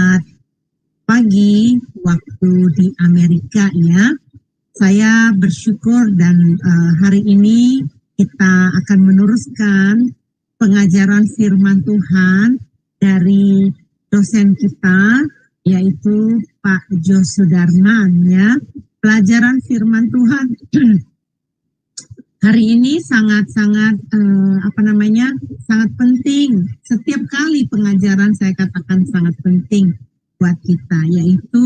selamat pagi waktu di Amerika ya. Saya bersyukur dan hari ini kita akan meneruskan pengajaran firman Tuhan dari dosen kita yaitu Pak Jos Sudarman ya. Pelajaran firman Tuhan hari ini sangat-sangat sangat penting. Setiap kali pengajaran saya katakan sangat penting buat kita, yaitu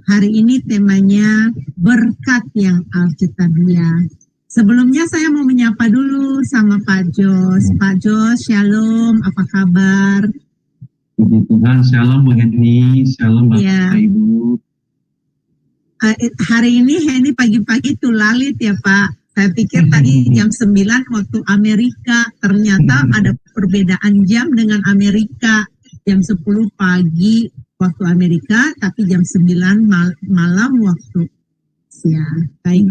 hari ini temanya berkat yang alkitabiah. Sebelumnya saya mau menyapa dulu sama Pak Jos. Pak Jos, shalom, apa kabar? Puji Tuhan, shalom Bu Heni, shalom Bapak Ibu. Hari ini Heni pagi-pagi tuh lalit ya Pak. Saya pikir tadi jam 9 waktu Amerika, ternyata ada perbedaan jam dengan Amerika. Jam 10 pagi waktu Amerika, tapi jam 9 malam waktu siang. Baik,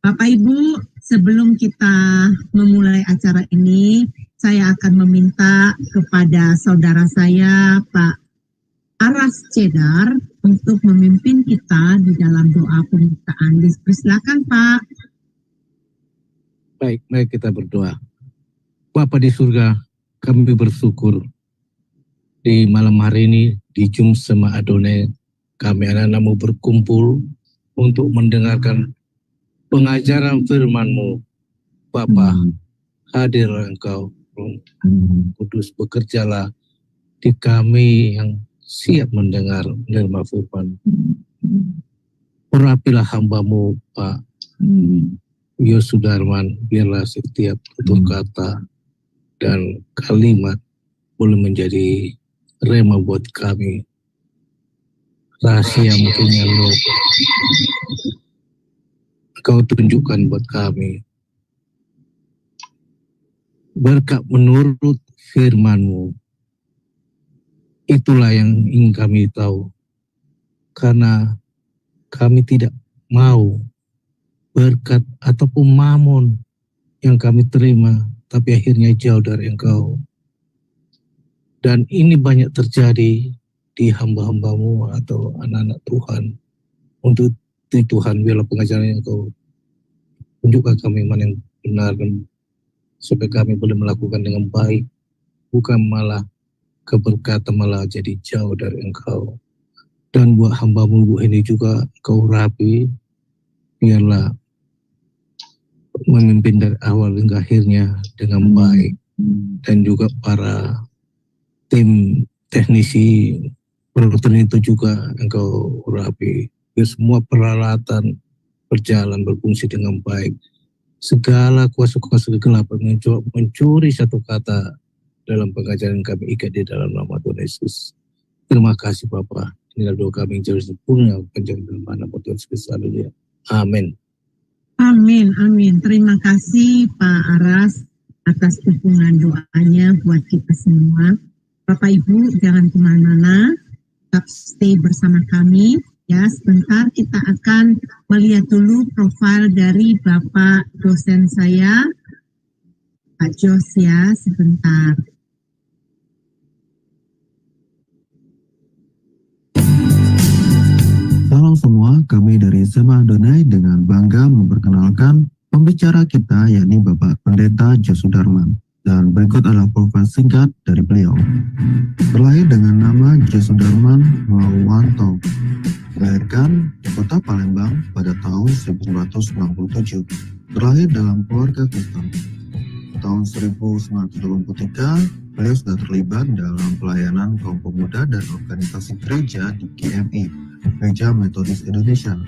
Bapak Ibu, sebelum kita memulai acara ini, saya akan meminta kepada saudara saya, Pak Aras Cedar, untuk memimpin kita di dalam doa pembukaan. Silakan Pak. Baik, mari kita berdoa. Bapa di surga, kami bersyukur di malam hari ini di Jum Sema Adonai, kami anak-anakmu berkumpul untuk mendengarkan pengajaran firman-Mu. Bapa, hadirlah Engkau, Kudus, bekerjalah di kami yang siap mendengar menerima firman. Urapilah hamba-Mu, Pak Jos Sudarman, biarlah setiap tutur kata dan kalimat boleh menjadi rema buat kami. Rahasia mungkin yang Kau tunjukkan buat kami. Berkat menurut firman-Mu. Itulah yang ingin kami tahu. Karena kami tidak mau berkat ataupun mamon yang kami terima, tapi akhirnya jauh dari Engkau. Dan ini banyak terjadi di hamba-hamba-Mu atau anak-anak Tuhan. Untuk Tuhan, biarlah pengajaran yang Kau tunjukkan kami mana yang benar, dan supaya kami boleh melakukan dengan baik, bukan malah keberkatan malah jadi jauh dari Engkau. Dan buat hamba-Mu Bu Heni juga Kau rapi, biarlah memimpin dari awal hingga akhirnya dengan baik, dan juga para tim teknisi peralatan itu juga Engkau rapi, biar semua peralatan berjalan berfungsi dengan baik. Segala kuasa-kuasa kegelapan mencoba mencuri satu kata dalam pengajaran kami ikat di dalam nama Tuhan Yesus. Terima kasih Bapa. Inilah doa kami yang jauh sempurna panjang dalam nama Tuhan Yesus. Haleluya. Amin. Amin, amin. Terima kasih Pak Aras atas dukungan doanya buat kita semua. Bapak Ibu jangan kemana-mana, tetap stay bersama kami. Ya, sebentar kita akan melihat dulu profil dari Bapak dosen saya, Pak Jos ya, sebentar. Salam semua, kami dari Sema Adonai dengan bangga memperkenalkan pembicara kita yakni Bapak Pendeta Jos Sudarman. Dan berikut adalah profil singkat dari beliau. Terlahir dengan nama Jos Sudarman Lauwanto. Dilahirkan di kota Palembang pada tahun 1967. Terlahir dalam keluarga Kristen. Tahun 1983, beliau sudah terlibat dalam pelayanan kaum pemuda dan organisasi gereja di GMI, Gereja Metodis Indonesia,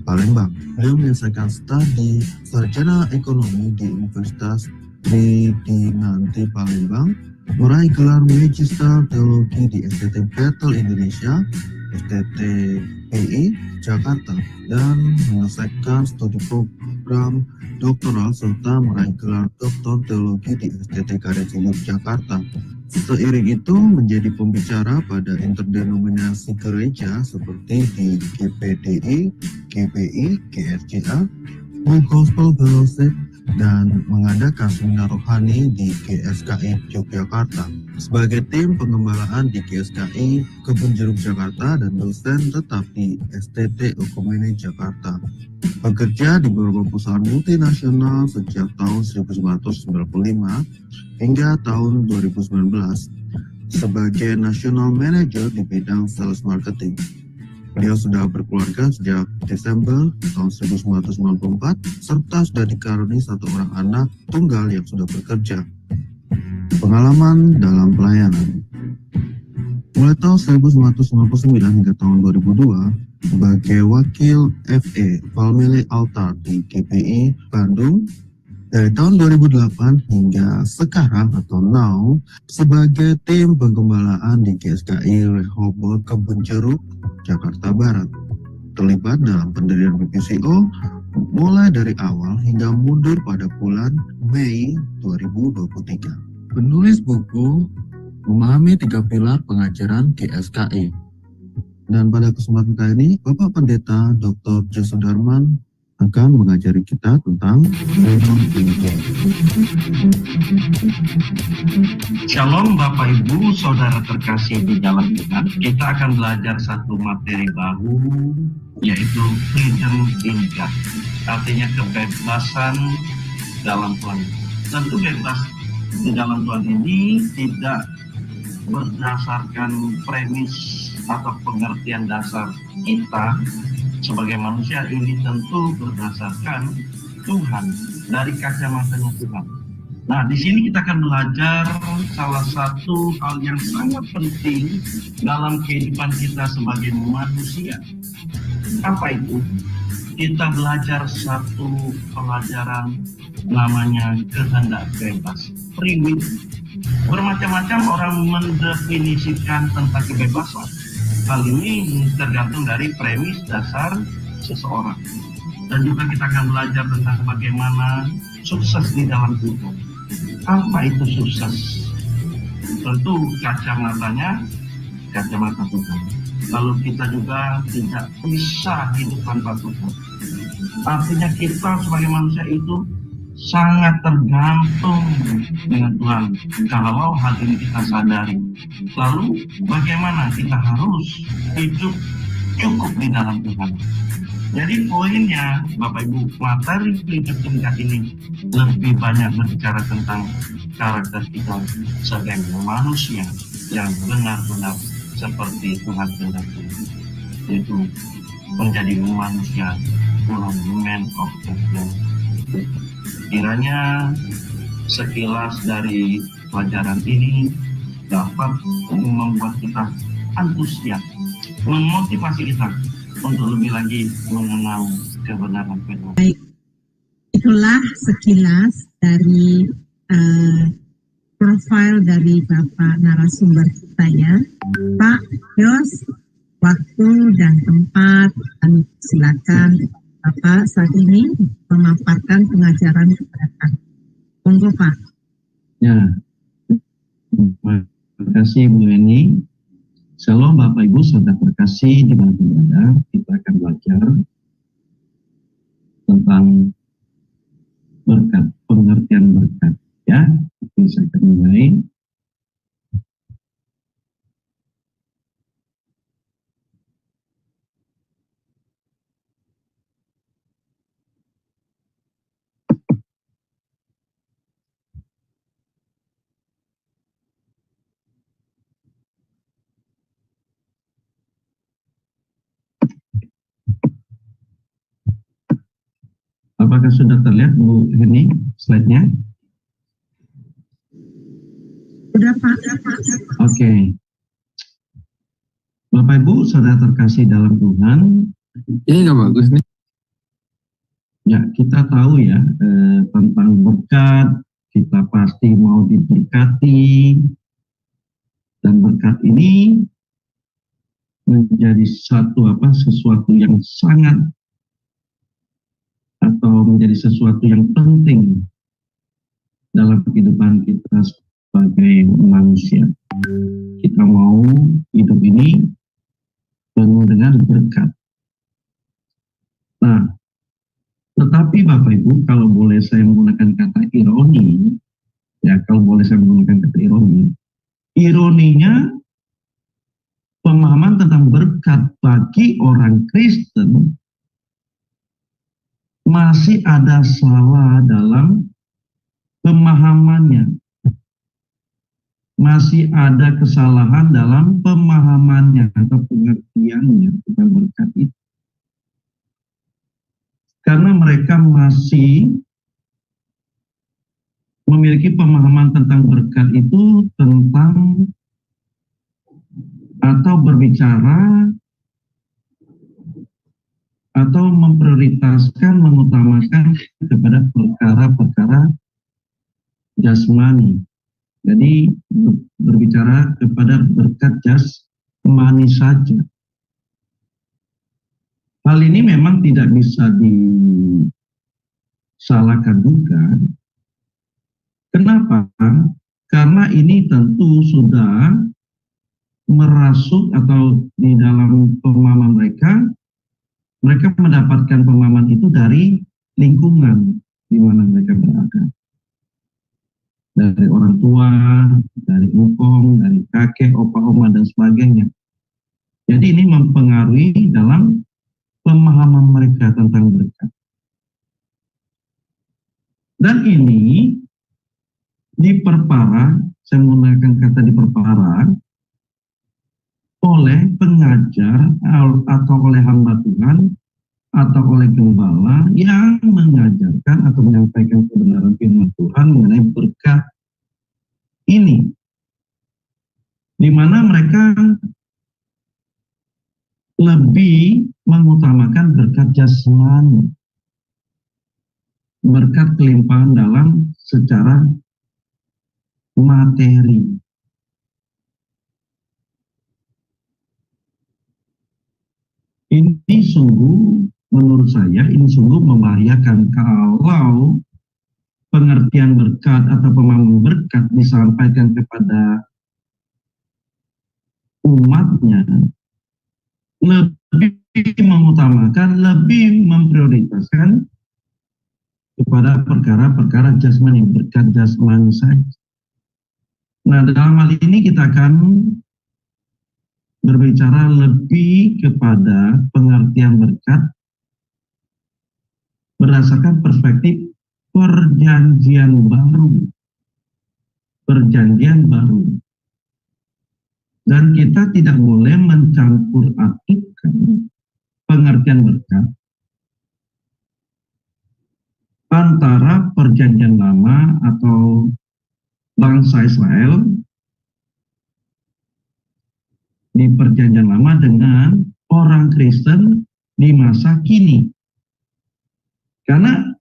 Palembang. Beliau menyelesaikan studi sarjana ekonomi di Universitas Tridinanti Palembang, meraih gelar Magister Teologi di STT Battle Indonesia, STTPI Jakarta, dan menyelesaikan studi program doktoral serta meraih gelar Doktor Teologi di STT Karya Cilik Jakarta. Seiring itu menjadi pembicara pada interdenominasi gereja seperti di GPDI, GPI, GRJA, All Gospel Fellowship, dan mengadakan seminar rohani di GSKI Yogyakarta. Sebagai tim pengembalaan di GSKI Kebun Jeruk Jakarta dan dosen tetap di STT Okumene Jakarta. Bekerja di beberapa perusahaan multinasional sejak tahun 1995 hingga tahun 2019 sebagai National Manager di bidang Sales Marketing. Beliau sudah berkeluarga sejak Desember tahun 1994 serta sudah dikaruniai satu orang anak tunggal yang sudah bekerja. Pengalaman dalam pelayanan. Mulai tahun 1999 hingga tahun 2002 sebagai wakil FE Family Altar di GPI Bandung. Dari tahun 2008 hingga sekarang atau now sebagai tim pengembalaan di GSKI Rehoboth Kebun Jeruk Jakarta Barat. Terlibat dalam pendirian BPCO mulai dari awal hingga mundur pada bulan Mei 2023. Penulis buku Memahami 3 Pilar Pengajaran GSKI. Dan pada kesempatan kali ini Bapak Pendeta Dr. Josudarman akan mengajari kita tentang Shalom Bapak Ibu, Saudara terkasih di dalam Tuhan. Kita akan belajar satu materi baru, yaitu freedom in God. Artinya kebebasan dalam Tuhan. Tentu bebas di dalam Tuhan ini tidak berdasarkan premis atau pengertian dasar kita sebagai manusia, ini tentu berdasarkan Tuhan, dari kacamatanya Tuhan. Nah, di sini kita akan belajar salah satu hal yang sangat penting dalam kehidupan kita sebagai manusia. Apa itu? Kita belajar satu pelajaran namanya kehendak bebas, free will. Bermacam-macam orang mendefinisikan tentang kebebasan. Hal ini tergantung dari premis dasar seseorang. Dan juga kita akan belajar tentang bagaimana sukses di dalam hidup. Apa itu sukses? Tentu kacamata Tuhan. Lalu kita juga tidak bisa hidup tanpa Tuhan. Artinya kita sebagai manusia itu sangat tergantung dengan Tuhan. Kalau hal ini kita sadari, lalu bagaimana kita harus hidup cukup di dalam Tuhan. Jadi poinnya, Bapak Ibu, materi hidup tingkat ini lebih banyak berbicara tentang karakter kita sebagai manusia yang benar-benar seperti Tuhan kehendaki, yaitu menjadi manusia man of the world. Kiranya sekilas dari pelajaran ini dapat membuat kita antusias, memotivasi kita untuk lebih lagi mengenal kebenaran firman. Baik, itulah sekilas dari profil dari Bapak narasumber kita ya. Pak Yos, waktu dan tempat kami silakan Bapak saat ini memaparkan pengajaran kepada kami. Monggo Pak. Ya, terima kasih Bu Eni. Shalom Bapak Ibu, Saudara terkasih di dalam ibadah. Kita akan belajar tentang berkat, pengertian berkat. Ya, saya akan mulai. Apakah sudah terlihat Bu Heni slide-nya? Sudah Pak. Oke. Bapak Ibu, Saudara terkasih dalam Tuhan. Ini nggak bagus nih. Ya, kita tahu ya tentang berkat, kita pasti mau diberkati. Dan berkat ini menjadi sesuatu yang sangat atau menjadi sesuatu yang penting dalam kehidupan kita sebagai manusia. Kita mau hidup ini penuh dengan berkat. Nah, tetapi Bapak Ibu, kalau boleh saya menggunakan berkat bagi orang Kristen masih ada salah dalam pemahamannya. Masih ada kesalahan dalam pemahamannya atau pengertiannya tentang berkat itu. Karena mereka masih memiliki pemahaman tentang berkat itu tentang atau berbicara atau memprioritaskan, mengutamakan kepada perkara-perkara jasmani. Jadi berbicara kepada berkat jasmani saja. Hal ini memang tidak bisa disalahkan juga. Kenapa? Karena ini tentu sudah merasuk atau di dalam pemahaman mereka mendapatkan pemahaman itu dari lingkungan di mana mereka berada. Dari orang tua, dari engkong, dari kakek, opa, oma, dan sebagainya. Jadi ini mempengaruhi dalam pemahaman mereka tentang berkat. Dan ini diperparah, saya menggunakan kata diperparah, oleh pengajar atau oleh hamba Tuhan atau oleh gembala yang mengajarkan atau menyampaikan kebenaran firman Tuhan mengenai berkat ini, di mana mereka lebih mengutamakan berkat jasmani, berkat kelimpahan dalam secara materi. Ini sungguh, menurut saya, ini sungguh membahayakan kalau pengertian berkat atau pemahaman berkat disampaikan kepada umatnya, lebih mengutamakan, lebih memprioritaskan kepada perkara-perkara jasmani, berkat jasmani saja. Nah, dalam hal ini kita akan berbicara lebih kepada pengertian berkat berdasarkan perspektif perjanjian baru. Perjanjian baru. Dan kita tidak boleh mencampur adukan pengertian berkat antara perjanjian lama atau bangsa Israel di perjanjian lama dengan orang Kristen di masa kini. Karena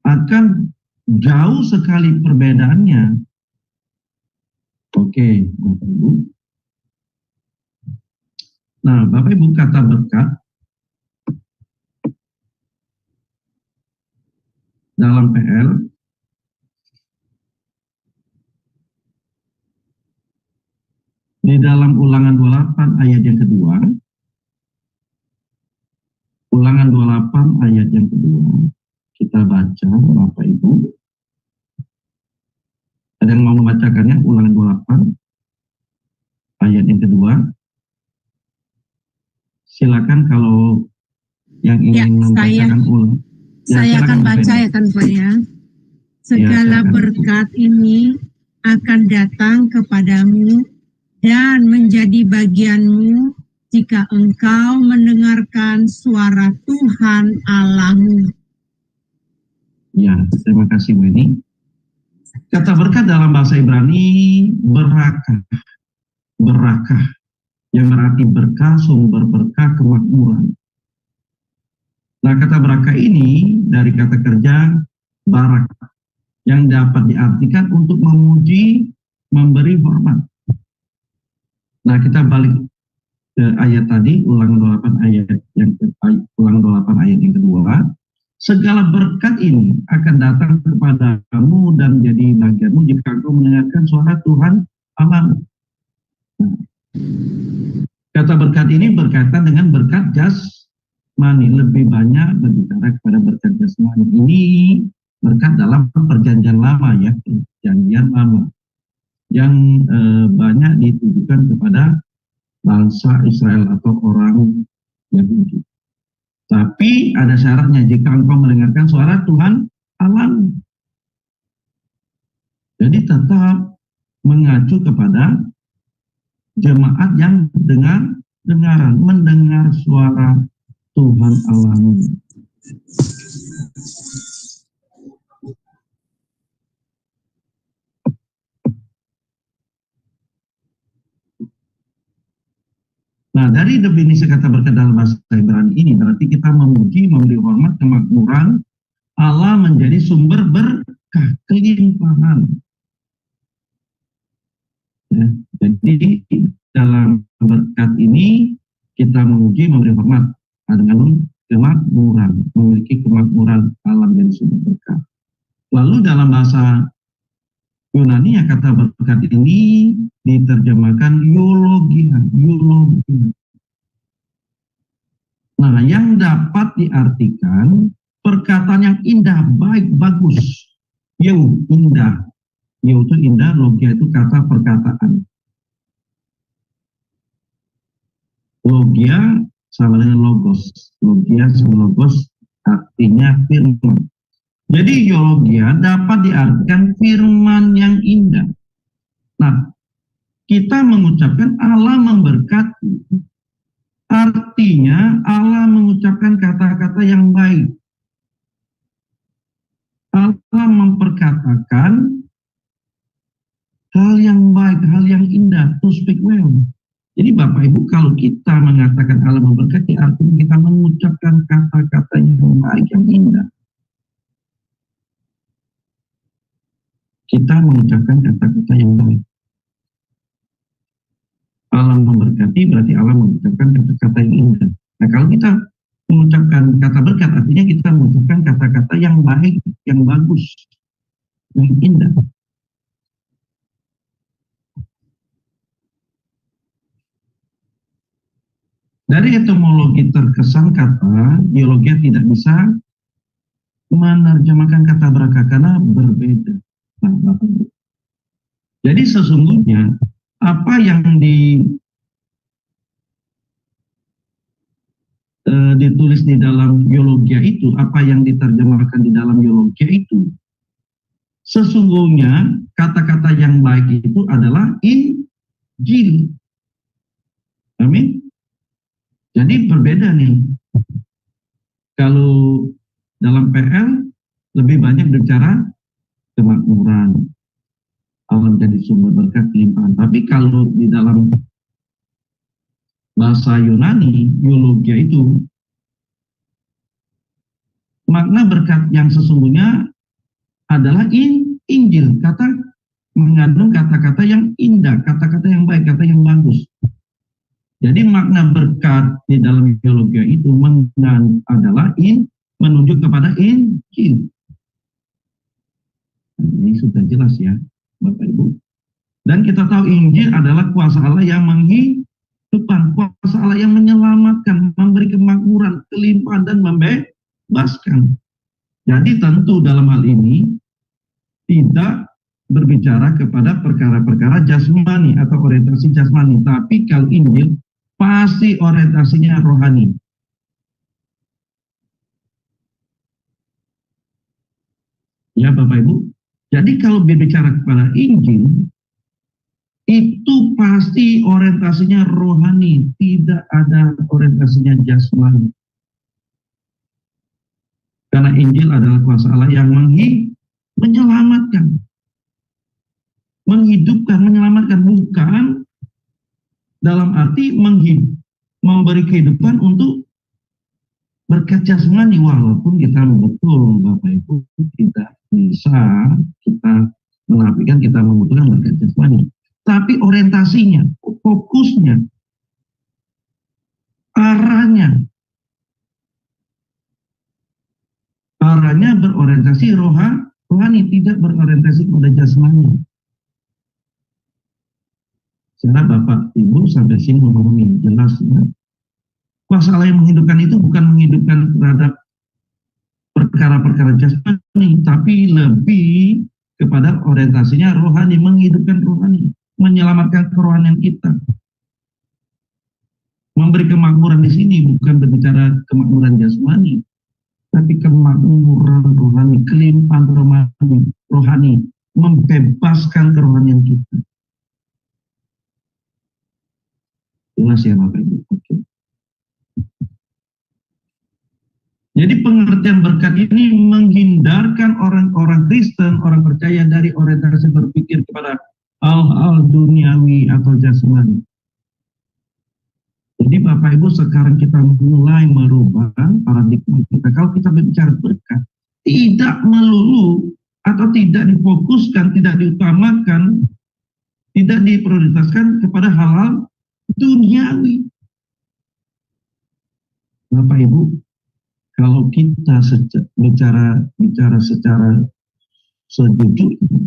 akan jauh sekali perbedaannya. Oke, Bapak Ibu. Nah, Bapak Ibu, kata berkat dalam PL di dalam Ulangan 28 ayat yang kedua, Ulangan 28 ayat yang kedua, kita baca, Bapak Ibu. Ada yang mau membacakannya? Ulangan 28 ayat yang kedua. Silakan kalau yang ingin membacakan ulang. Saya akan baca ya kan Pak ya. Segala berkat ini akan datang kepadamu dan menjadi bagianmu jika engkau mendengarkan suara Tuhan Allahmu. Ya, terima kasih Bu Eni. Kata berkat dalam bahasa Ibrani berakah. Berakah. Yang berarti berkah, sumber berkah, kemakmuran. Nah, kata berakah ini dari kata kerja barak yang dapat diartikan untuk memuji, memberi hormat. Nah, kita balik ke ayat tadi, Ulangan 28 ayat yang kedua. Segala berkat ini akan datang kepadamu dan menjadi bagianmu jika engkau mendengarkan suara Tuhan Allahmu. Kata berkat ini berkaitan dengan berkat jasmani, lebih banyak berbicara kepada berkat jasmani. Ini berkat dalam perjanjian lama ya, perjanjian lama yang banyak ditujukan kepada bangsa Israel atau orang Yahudi. Tapi ada syaratnya, jika engkau mendengarkan suara Tuhan Allah. Jadi tetap mengacu kepada jemaat yang mendengar suara Tuhan Allah. Nah, dari definisi kata berkat dalam bahasa Ibrani ini berarti kita memuji, memberi hormat, kemakmuran Allah menjadi sumber berkah, kelimpahan. Ya, jadi dalam berkat ini kita memuji, memberi hormat dengan kemakmuran, memiliki kemakmuran Allah menjadi sumber berkah. Lalu dalam bahasa Yunani ya kata berkat ini diterjemahkan eulogia. Nah, yang dapat diartikan perkataan yang indah, baik, bagus. Indah. Itu indah, logia itu kata perkataan. Logia sama dengan logos. Logia sama logos artinya firman. Jadi eulogia dapat diartikan firman yang indah. Nah, kita mengucapkan Allah memberkati. Artinya Allah mengucapkan kata-kata yang baik. Allah memperkatakan hal yang baik, hal yang indah, to speak well. Jadi Bapak Ibu, kalau kita mengatakan Allah memberkati, artinya kita mengucapkan kata-kata yang baik, yang indah. Kita mengucapkan kata-kata yang baik. Allah memberkati berarti Allah mengucapkan kata-kata yang indah. Nah, kalau kita mengucapkan kata berkat, artinya kita mengucapkan kata-kata yang baik, yang bagus, yang indah. Dari etimologi terkesan kata, eulogia tidak bisa menerjemahkan kata berkat karena berbeda. Nah, jadi sesungguhnya apa yang ditulis di dalam eulogia itu, apa yang diterjemahkan di dalam eulogia itu, sesungguhnya kata-kata yang baik itu adalah Injil. Amin. Jadi berbeda nih. Kalau dalam PL lebih banyak bicara kemakmuran, Allah menjadi sumber berkat, kelimpahan. Tapi kalau di dalam bahasa Yunani, eulogia itu makna berkat yang sesungguhnya adalah Injil, kata mengandung kata-kata yang indah, kata-kata yang baik, kata yang bagus. Jadi makna berkat di dalam eulogia itu adalah menunjuk kepada Injil. Ini sudah jelas ya, Bapak Ibu. Dan kita tahu Injil adalah kuasa Allah yang menghidupkan, kuasa Allah yang menyelamatkan, memberi kemakmuran, kelimpahan, dan membebaskan. Jadi tentu dalam hal ini tidak berbicara kepada perkara-perkara jasmani atau orientasi jasmani, tapi kalau Injil pasti orientasinya rohani. Ya Bapak Ibu, jadi kalau berbicara kepada Injil, itu pasti orientasinya rohani, tidak ada orientasinya jasmani. Karena Injil adalah kuasa Allah yang menyelamatkan, menghidupkan, menyelamatkan, bukan dalam arti memberi kehidupan untuk berkat jasmani, walaupun kita betul Bapak Ibu tidak bisa kita menafikan kita membutuhkan berkat jasmani. Tapi orientasinya, fokusnya, arahnya berorientasi rohani, tidak berorientasi pada jasmani. Secara Bapak Ibu sampai sini memahami jelas ya. Kuasa Allah yang menghidupkan itu bukan menghidupkan terhadap perkara-perkara jasmani, tapi lebih kepada orientasinya rohani, menghidupkan rohani, menyelamatkan kerohanian kita. Memberi kemakmuran di sini bukan berbicara kemakmuran jasmani, tapi kemakmuran rohani, kelimpahan rohani, membebaskan kerohanian kita. Jelas ya Bapak Ibu. Oke. Jadi pengertian berkat ini menghindarkan orang-orang Kristen, orang percaya dari orientasi berpikir kepada hal-hal duniawi atau jasmani. Jadi Bapak Ibu, sekarang kita mulai merubah paradigma kita. Kalau kita berbicara berkat, tidak melulu atau tidak difokuskan, tidak diutamakan, tidak diprioritaskan kepada hal-hal duniawi. Bapak Ibu, kalau kita bicara secara sejujurnya,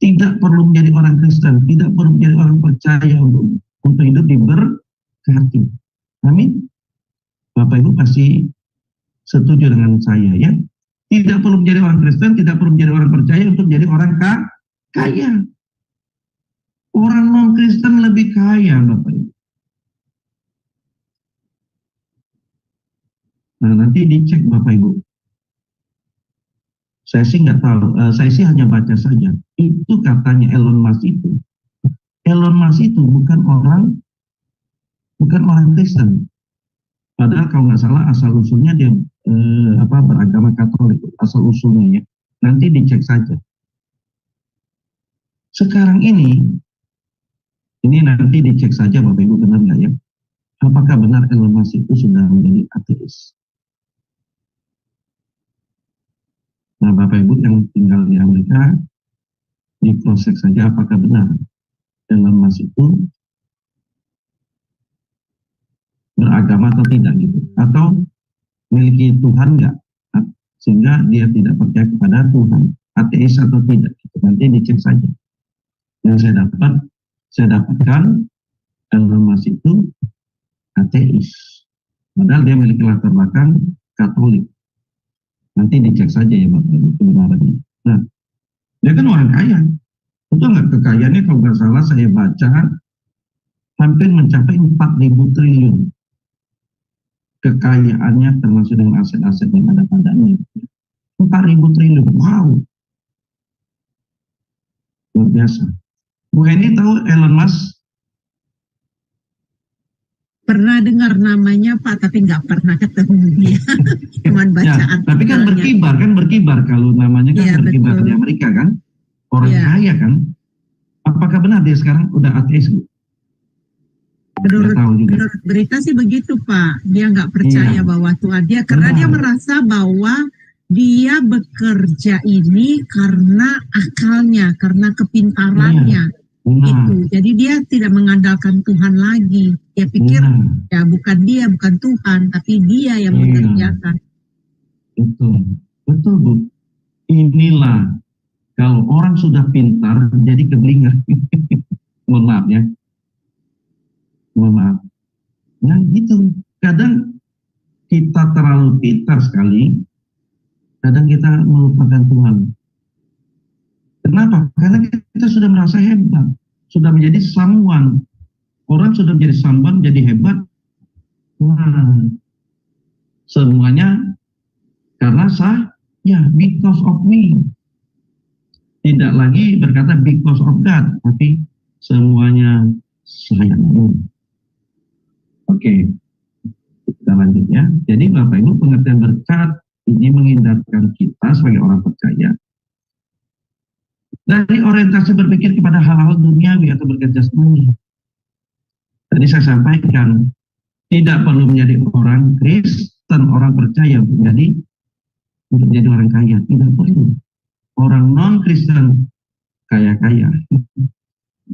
tidak perlu menjadi orang Kristen, tidak perlu menjadi orang percaya untuk hidup diberkati. Amin. Bapak Ibu pasti setuju dengan saya ya. Tidak perlu menjadi orang Kristen, tidak perlu menjadi orang percaya untuk menjadi orang kaya. Orang non Kristen lebih kaya, Bapak Ibu. Nah, nanti dicek Bapak Ibu. Saya sih nggak tahu, saya sih hanya baca saja. Itu katanya Elon Musk itu. Elon Musk itu bukan orang Kristen. Padahal kalau nggak salah asal usulnya dia beragama Katolik, asal usulnya ya. Nanti dicek saja. Sekarang ini nanti dicek saja Bapak Ibu, benar nggak ya? Apakah benar Elon Musk itu sudah menjadi ateis? Nah, Bapak Ibu yang tinggal di Amerika, diproses saja apakah benar Elon Musk itu beragama atau tidak gitu, atau memiliki Tuhan nggak, sehingga dia tidak percaya kepada Tuhan, ateis atau tidak. Gitu. Nanti dicek saja. Yang saya dapatkan Elon Musk itu ateis, padahal dia memiliki latar belakang Katolik. Nanti dicek saja ya Bapak Ibu kebenarannya. Nah, dia kan orang kaya. Betul nggak? Kekayaannya kalau nggak salah saya baca hampir mencapai 4.000 triliun. Kekayaannya termasuk dengan aset-aset yang ada padanya. 4.000 triliun. Wow. Luar biasa. Bu Heni tahu Elon Musk? Pernah dengar namanya Pak, tapi nggak pernah ketemu dia. Cuman bacaan. Ya, tapi kan berkibar kalau namanya kan ya, berkibar betul. Di Amerika kan. Orang kaya kan. Apakah benar dia sekarang udah ateis? Menurut berita sih begitu Pak. Dia nggak percaya bahwa Tuhan dia, karena dia merasa bahwa dia bekerja ini karena akalnya, karena kepintarannya. Itu. Jadi dia tidak mengandalkan Tuhan lagi. Dia pikir ya bukan Tuhan, tapi dia yang mengerjakan. Betul Bu. Inilah kalau orang sudah pintar jadi keblinger. Mohon maaf ya. Nah gitu. Kadang kita terlalu pintar sekali. Kadang kita melupakan Tuhan. Kenapa? Karena kita sudah merasa hebat, sudah menjadi someone. Orang sudah menjadi someone, jadi hebat. Wah, semuanya karena saya, because of me. Tidak lagi berkata because of God, tapi semuanya saya. Oke, kita lanjut ya. Jadi Bapak Ibu, pengertian berkat ini menghindarkan kita sebagai orang percaya dari orientasi berpikir kepada hal-hal duniawi atau berkat jasmani. Tadi saya sampaikan, tidak perlu menjadi orang Kristen, orang percaya untuk jadi orang kaya. Tidak perlu. Orang non-Kristen kaya-kaya.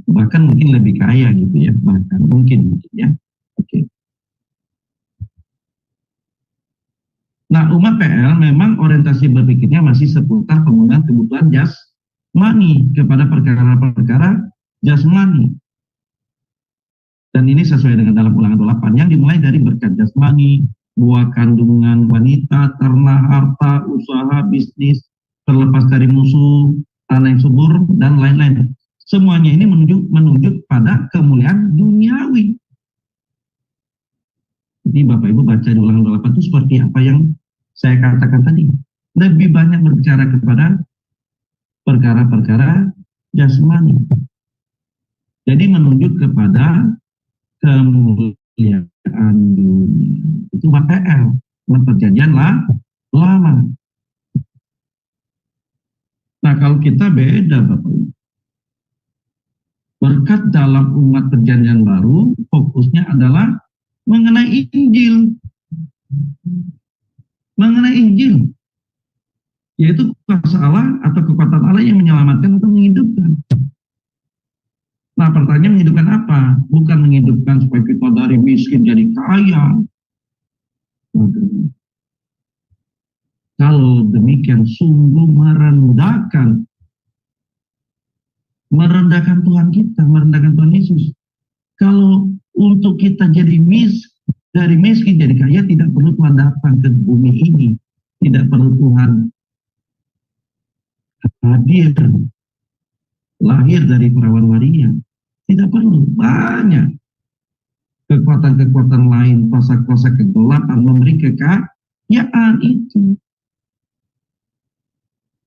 Bahkan mungkin lebih kaya gitu ya. Bahkan mungkin ya. Oke. Nah, umat PL memang orientasi berpikirnya masih seputar penggunaan kebutuhan jasmani kepada perkara-perkara jasmani. Dan ini sesuai dengan dalam Ulangan 28 yang dimulai dari berkat jasmani, buah kandungan wanita, ternak, harta, usaha, bisnis, terlepas dari musuh, tanah yang subur, dan lain-lain. semuanya ini menunjuk pada kemuliaan duniawi. Jadi Bapak Ibu baca di Ulangan 28 itu seperti apa yang saya katakan tadi. Lebih banyak berbicara kepada perkara-perkara jasmani. Jadi menunjuk kepada kemuliaan dunia. Itu PL, perjanjian lama. Nah kalau kita beda Bapak Ibu. Berkat dalam umat perjanjian baru, fokusnya adalah mengenai Injil. Mengenai Injil. Yaitu kuasa Allah atau kekuatan Allah yang menyelamatkan atau menghidupkan. Nah pertanyaan menghidupkan apa? Bukan menghidupkan supaya kita dari miskin jadi kaya. Kalau demikian sungguh merendahkan Tuhan kita, merendahkan Tuhan Yesus. Kalau untuk kita jadi dari miskin jadi kaya, tidak perlu Tuhan datang ke bumi ini. Tidak perlu Tuhan hadir, lahir dari perawan Maria. Tidak perlu, banyak kekuatan-kekuatan lain, kuasa-kuasa kegelapan memberi kekayaan itu.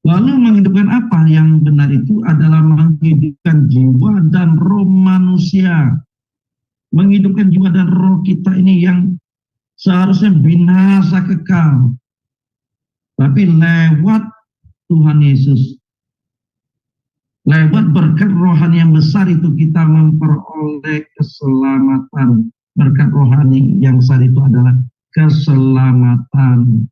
Lalu menghidupkan apa? Yang benar itu adalah menghidupkan jiwa dan roh manusia. Menghidupkan jiwa dan roh kita ini yang seharusnya binasa kekal. Tapi lewat Tuhan Yesus, lewat berkat rohani yang besar itu kita memperoleh keselamatan. Berkat rohani yang besar itu adalah keselamatan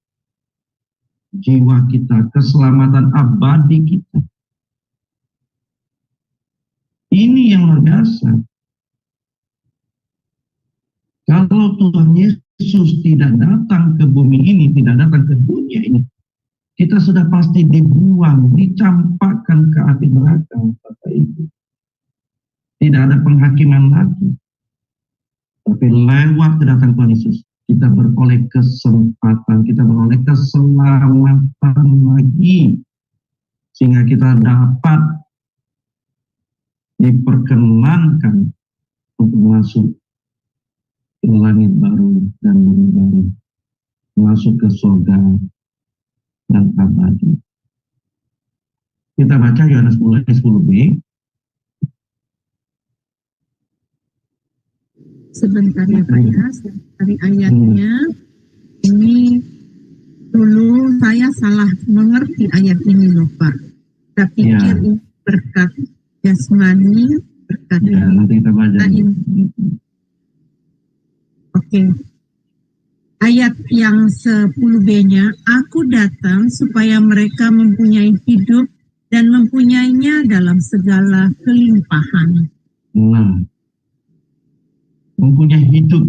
jiwa kita, keselamatan abadi kita. Ini yang luar biasa. Kalau Tuhan Yesus tidak datang ke bumi ini, tidak datang ke dunia ini, kita sudah pasti dibuang, dicampakkan ke api neraka, Bapak Ibu. Tidak ada penghakiman lagi. Tapi lewat kedatangan Tuhan Yesus, kita beroleh kesempatan, kita beroleh keselamatan lagi. Sehingga kita dapat diperkenankan untuk masuk ke langit baru dan bumi baru. Masuk ke surga dan abadi. Kita baca Yohanes 10 ayat 10b. Sebentar ya Pak ya, dari ayatnya. Ini dulu saya salah mengerti ayat ini loh Pak. Saya pikir ini berkat jasmani, berkat nanti kita baca. Oke. Ayat yang 10b-nya, aku datang supaya mereka mempunyai hidup dan mempunyainya dalam segala kelimpahan. Nah, mempunyai hidup.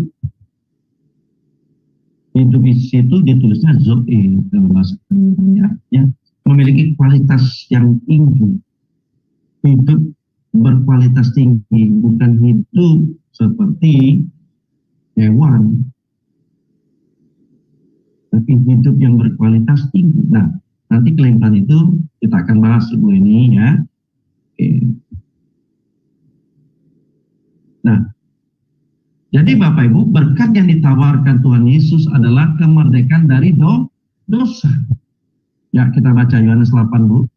Hidup di situ ditulisnya zoe dalam bahasa ya, memiliki kualitas yang tinggi. Hidup berkualitas tinggi, bukan hidup seperti hewan, tapi hidup yang berkualitas tinggi. Nah, nanti kelimpahan itu kita akan bahas dulu ini ya. Oke. Nah, jadi Bapak Ibu, berkat yang ditawarkan Tuhan Yesus adalah kemerdekaan dari dosa. Ya, kita baca Yohanes 8, Bu.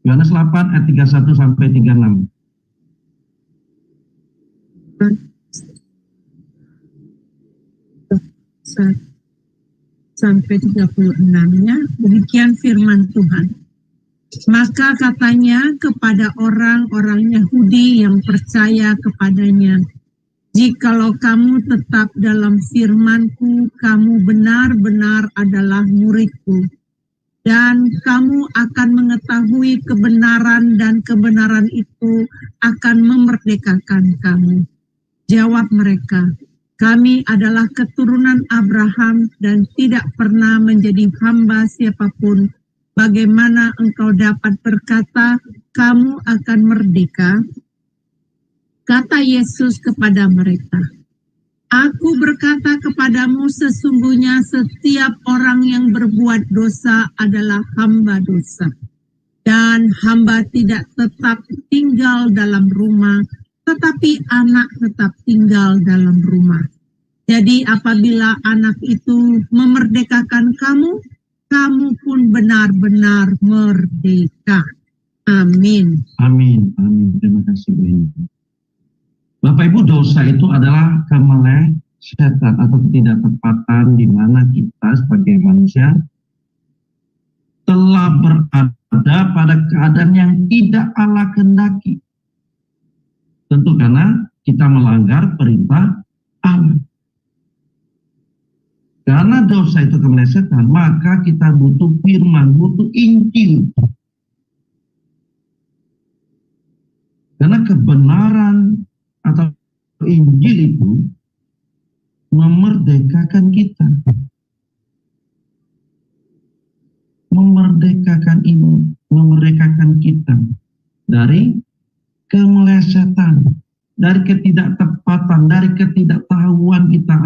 Yohanes 8 ayat 31 sampai 36. Sampai 36-nya, demikian firman Tuhan. Maka katanya kepada orang-orang Yahudi yang percaya kepadanya, jikalau kamu tetap dalam firman-Ku, kamu benar-benar adalah murid-Ku, dan kamu akan mengetahui kebenaran, dan kebenaran itu akan memerdekakan kamu. Jawab mereka, kami adalah keturunan Abraham dan tidak pernah menjadi hamba siapapun. Bagaimana engkau dapat berkata, kamu akan merdeka? Kata Yesus kepada mereka, aku berkata kepadamu, sesungguhnya setiap orang yang berbuat dosa adalah hamba dosa. Dan hamba tidak tetap tinggal dalam rumah, tetapi anak tetap tinggal dalam rumah. Jadi apabila anak itu memerdekakan kamu, kamu pun benar-benar merdeka. Amin. Amin. Amin. Terima kasih Bu Inti. Bapak Ibu, dosa itu adalah kemelesetan atau ketidaktepatan di mana kita sebagai manusia telah berada pada keadaan yang tidak Allah kehendaki. Tentu karena kita melanggar perintah Allah. Karena dosa itu kemelesetan, maka kita butuh firman, butuh Injil. Karena kebenaran atau Injil itu memerdekakan kita. Memerdekakan kita dari kemelesetan, dari ketidaktepatan, dari ketidaktahuan kita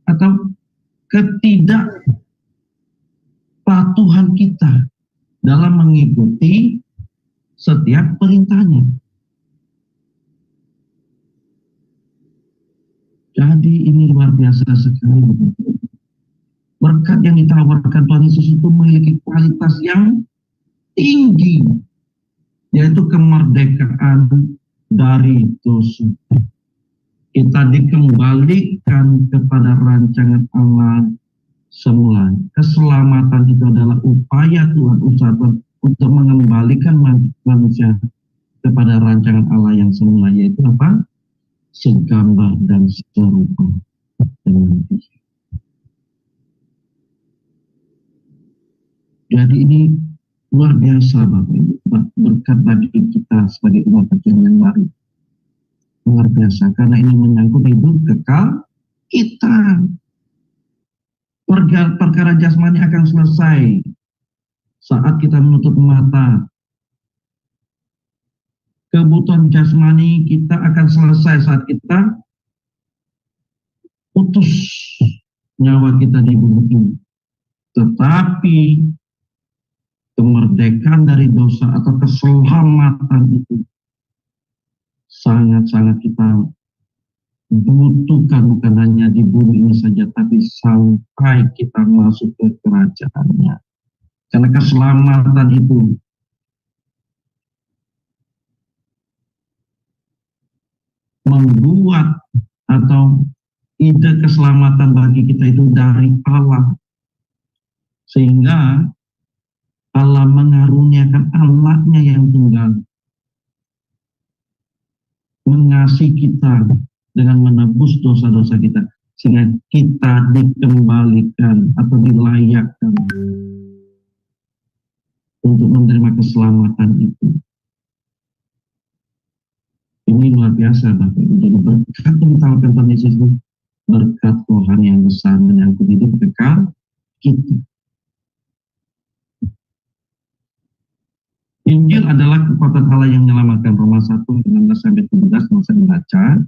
atau ketidakpatuhan kita dalam mengikuti setiap perintahnya. Jadi ini luar biasa sekali. Berkat yang ditawarkan Tuhan Yesus itu memiliki kualitas yang tinggi, yaitu kemerdekaan dari dosa. Kita dikembalikan kepada rancangan Allah semula. Keselamatan itu adalah upaya Tuhan, usaha Tuhan untuk mengembalikan manusia kepada rancangan Allah yang semula, yaitu apa? Segambar dan serupa dengan Dia. Jadi ini luar biasa Bapak Ibu, berkat bagi kita sebagai umat perjanjian baru. Luar biasa, karena ini menyangkut hidup kekal kita. Perkara jasmani akan selesai saat kita menutup mata. Kebutuhan jasmani kita akan selesai saat kita putus nyawa kita di bumi ini. Tetapi kemerdekaan dari dosa atau keselamatan itu sangat-sangat kita butuhkan, bukan hanya di bumi ini saja, tapi sampai kita masuk ke kerajaannya. Karena keselamatan itu membuat atau ide keselamatan bagi kita itu dari Allah. Sehingga Allah mengaruniakan anaknya yang tunggal, mengasihi kita dengan menebus dosa-dosa kita, sehingga kita dikembalikan atau dilayakkan untuk menerima keselamatan itu. Ini luar biasa Bapak Ibu. Jadi berkat yang ditawarkan Tuhan Yesus itu berkat Tuhan yang besar menyangkut hidup kekal kita. Injil adalah kekuatan Allah yang menyelamatkan. Roma 1:16-17 masa dibaca.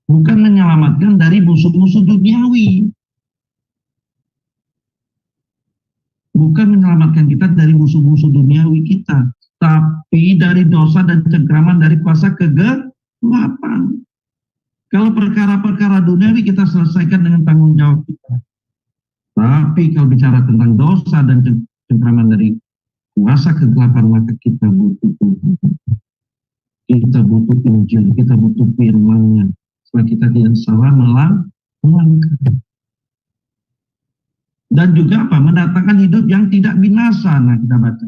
Bukan menyelamatkan dari musuh-musuh duniawi. Bukan menyelamatkan kita dari musuh-musuh duniawi kita, tapi dari dosa dan cengkraman dari kuasa kegelapan. Kalau perkara-perkara duniawi kita selesaikan dengan tanggung jawab kita. Tapi kalau bicara tentang dosa dan cengkraman dari kuasa kegelapan, maka kita butuh Tuhan. Kita butuh Injil, kita butuh firman-Nya, supaya kita tidak salah melangkah. Dan juga apa? Mendatangkan hidup yang tidak binasa. Nah, kita baca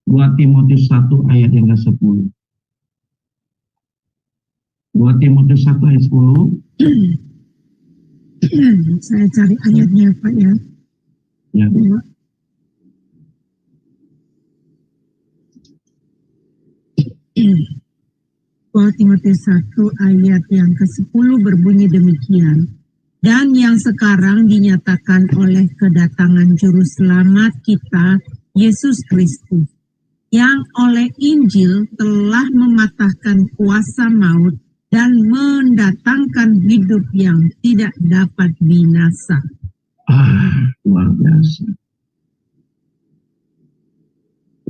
2 Timotius 1 ayat yang ke-10. 2 Timotius 1 ayat 10. Saya cari ayatnya Pak ya. Ya. 2 Timotius 1 ayat yang ke-10 berbunyi demikian. Dan yang sekarang dinyatakan oleh kedatangan Juru Selamat kita, Yesus Kristus, yang oleh Injil telah mematahkan kuasa maut dan mendatangkan hidup yang tidak dapat binasa. Luar biasa.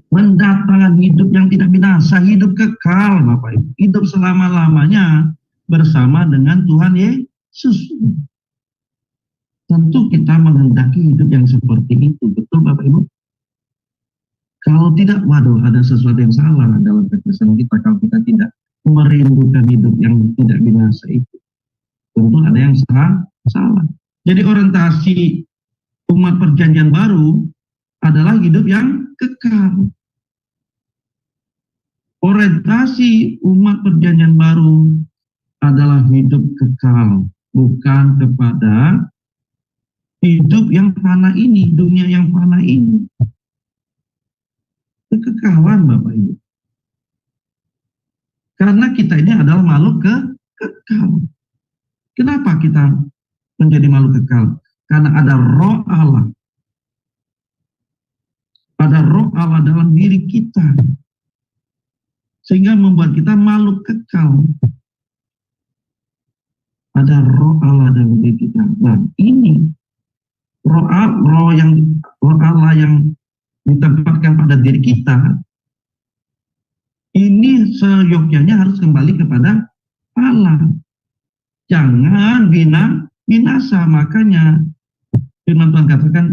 mendatangkan hidup yang tidak binasa, hidup kekal Bapak Ibu, hidup selama-lamanya bersama dengan Tuhan Yesus. Tentu kita menghendaki hidup yang seperti itu, betul Bapak Ibu? Kalau tidak, waduh, ada sesuatu yang salah dalam kekristenan kita kalau kita tidak merindukan hidup yang tidak binasa itu. Tentu ada yang salah. Jadi orientasi umat perjanjian baru adalah hidup yang kekal. Orientasi umat perjanjian baru adalah hidup kekal, bukan kepada hidup yang fana ini, dunia yang fana ini. Kekekalan Bapak Ibu. Karena kita ini adalah makhluk kekal. Kenapa kita menjadi makhluk kekal? Karena ada roh Allah. Ada roh Allah dalam diri kita. Sehingga membuat kita makhluk kekal. Ada roh Allah dalam diri kita. Nah, ini roh Allah yang ditempatkan pada diri kita, ini seyogyanya harus kembali kepada Allah. Jangan binasa. Makanya firman Tuhan katakan,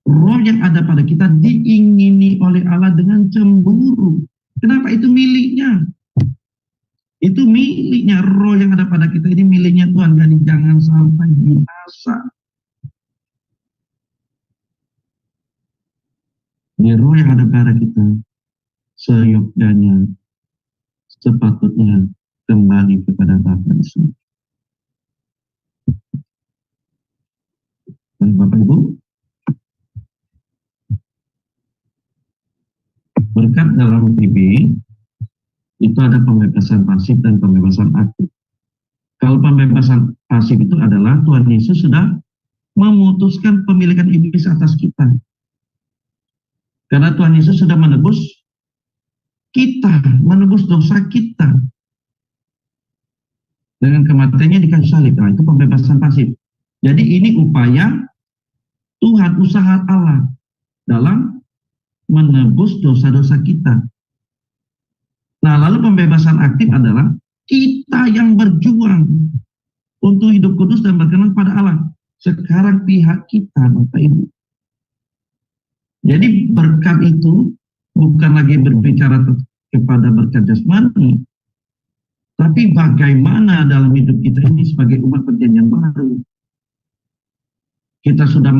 roh yang ada pada kita diingini oleh Allah dengan cemburu. Kenapa? Itu miliknya. Itu miliknya. Roh yang ada pada kita ini miliknya Tuhan. Jadi jangan sampai binasa. Di roh yang ada pada kita, seyogyanya, sepatutnya kembali kepada Bapa di surga. Dan Bapak Ibu, berkat dalam PB, itu ada pembebasan pasif dan pembebasan aktif. Kalau pembebasan pasif itu adalah Tuhan Yesus sudah memutuskan pemilikan iblis atas kita. Karena Tuhan Yesus sudah menebus kita, menebus dosa kita. Dengan kematiannya di kayu salib. Nah, itu pembebasan pasif. Jadi ini upaya Tuhan, usaha Allah dalam menebus dosa-dosa kita. Nah, lalu pembebasan aktif adalah kita yang berjuang untuk hidup kudus dan berkenan pada Allah. Sekarang pihak kita, Bapak Ibu. Jadi berkat itu bukan lagi berbicara kepada berkat jasmani, tapi bagaimana dalam hidup kita ini sebagai umat perjanjian baru. Kita sudah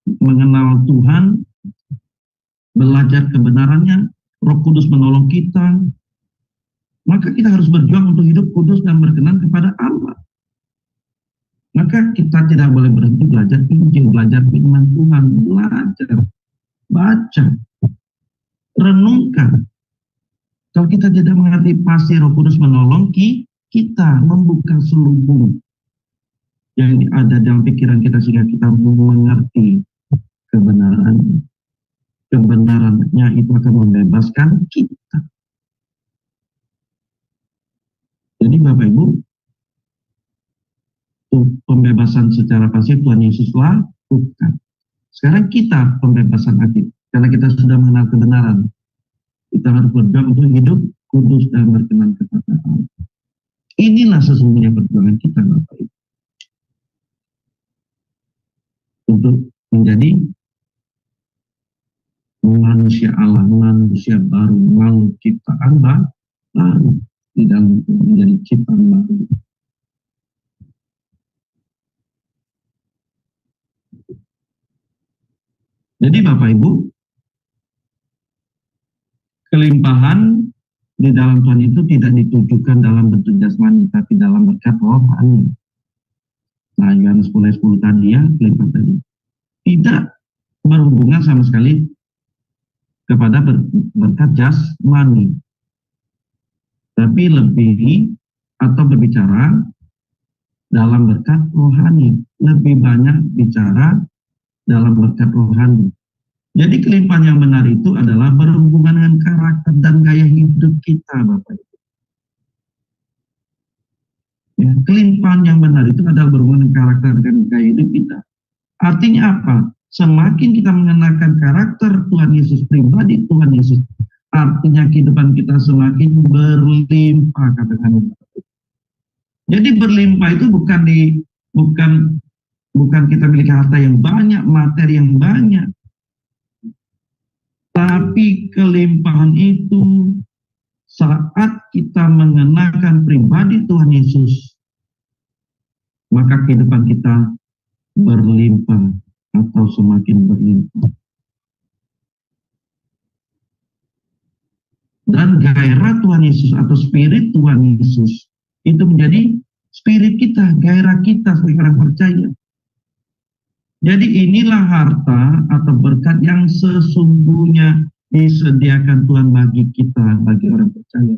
mengenal Tuhan, belajar kebenarannya, Roh Kudus menolong kita, maka kita harus berjuang untuk hidup kudus dan berkenan kepada Allah. Maka kita tidak boleh berhenti belajar Injil, belajar firman Tuhan, belajar. Baca, renungkan. Kalau kita tidak mengerti, pasti Roh Kudus menolong kita membuka selubung yang ada dalam pikiran kita sehingga kita mengerti kebenaran. Kebenarannya itu akan membebaskan kita. Jadi Bapak Ibu, pembebasan secara pasif Tuhan Yesus lakukan. Sekarang kita pembebasan aktif, karena kita sudah mengenal kebenaran. Kita harus berjuang untuk hidup kudus dan berkenan kepada Allah. Inilah sesungguhnya perjuangan kita, Bapak Ibu. Untuk menjadi manusia Allah, manusia baru, makhluk ciptaan baru, di dalam menjadi ciptaan baru. Jadi Bapak Ibu, kelimpahan di dalam Tuhan itu tidak ditujukan dalam bentuk jasmani, tapi dalam berkat rohani. Nah, Yohanes 10:10 tadi ya, kelimpahan tadi. Tidak berhubungan sama sekali kepada berkat jasmani. Tapi lebih atau berbicara dalam berkat rohani. Lebih banyak bicara dalam berkat rohani. Jadi kelimpahan yang benar itu adalah berhubungan dengan karakter dan gaya hidup kita, Bapak Ibu. Ya, kelimpahan yang benar itu adalah berhubungan dengan karakter dan gaya hidup kita. Artinya apa? semakin kita mengenakan karakter Tuhan Yesus, pribadi Tuhan Yesus, artinya kehidupan kita semakin berlimpah, katakan. Jadi berlimpah itu bukan kita memiliki harta yang banyak, materi yang banyak, tapi kelimpahan itu saat kita mengenakan pribadi Tuhan Yesus, maka kehidupan kita berlimpah atau semakin berlimpah. Dan gairah Tuhan Yesus atau spirit Tuhan Yesus itu menjadi spirit kita, gairah kita sebagai orang percaya. Jadi inilah harta atau berkat yang sesungguhnya disediakan Tuhan bagi kita, bagi orang percaya,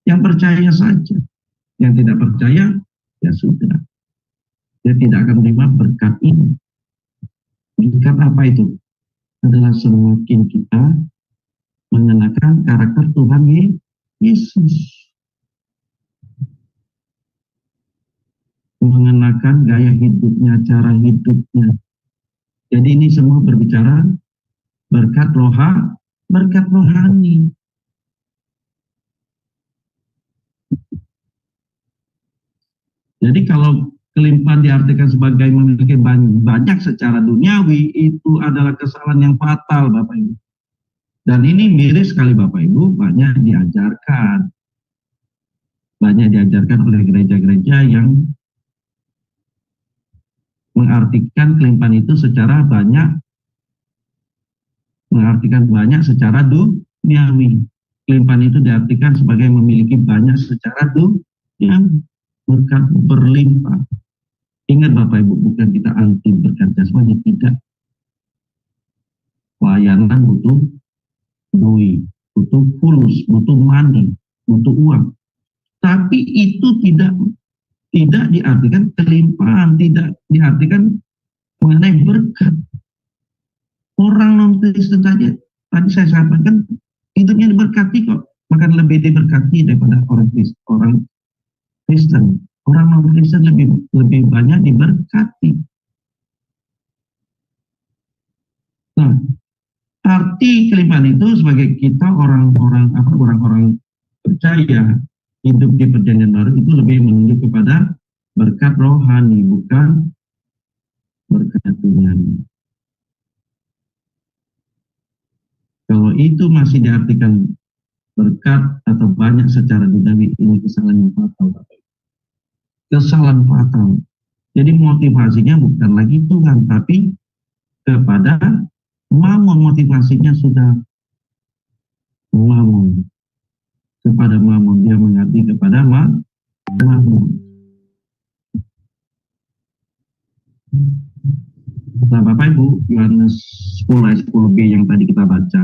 yang percaya saja. Yang tidak percaya, ya sudah, dia tidak akan menerima berkat ini. Berkat apa itu? Adalah semakin kita mengenakan karakter Tuhan Yesus, mengenakan gaya hidupnya, cara hidupnya. Jadi ini semua berbicara berkat rohani. Jadi kalau kelimpahan diartikan sebagai memiliki banyak secara duniawi, itu adalah kesalahan yang fatal, Bapak Ibu. Dan ini miris sekali, Bapak Ibu, banyak diajarkan oleh gereja-gereja yang mengartikan kelimpahan itu secara banyak, secara duniawi. Kelimpahan itu diartikan sebagai memiliki banyak secara duniawi, berkat berlimpah. Ingat Bapak Ibu, bukan kita anti berkat jasmani, tidak. Pelayanan butuh duit, butuh fulus, butuh money, butuh uang. Tapi itu tidak diartikan kelimpahan, tidak diartikan mengenai berkat. Orang non-Kristen tadi saya sampaikan, hidupnya diberkati kok, bahkan lebih diberkati daripada orang Kristen. Orang non-Kristen lebih banyak diberkati. Nah, arti kelimpahan itu sebagai kita orang-orang percaya hidup di perjanjian baru itu lebih menunjuk kepada berkat rohani, bukan berkat duniawi. Kalau itu masih diartikan berkat atau banyak secara duniawi, ini kesalahan yang fatal. Kesalahan fatal. Jadi motivasinya bukan lagi Tuhan, tapi kepada mamon. Motivasinya sudah mamon. Kepada mamon, dia mengabdi kepada mamon. Nah, Bapak Ibu, Yohanes 10 ayat 10b yang tadi kita baca,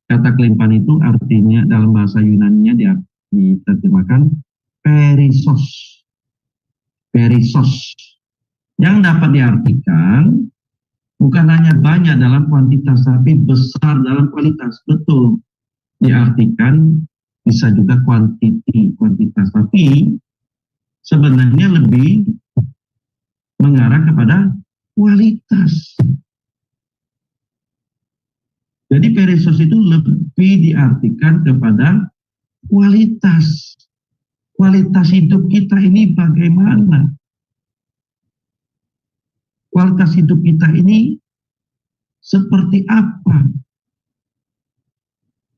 kata kelimpahan itu artinya dalam bahasa Yunani-nya diterjemahkan perisos. Yang dapat diartikan bukan hanya banyak dalam kuantitas, tapi besar dalam kualitas. Betul, diartikan bisa juga kuantitas, tapi sebenarnya lebih mengarah kepada kualitas. Jadi perisos itu lebih diartikan kepada kualitas. Kualitas hidup kita ini bagaimana? Kualitas hidup kita ini seperti apa?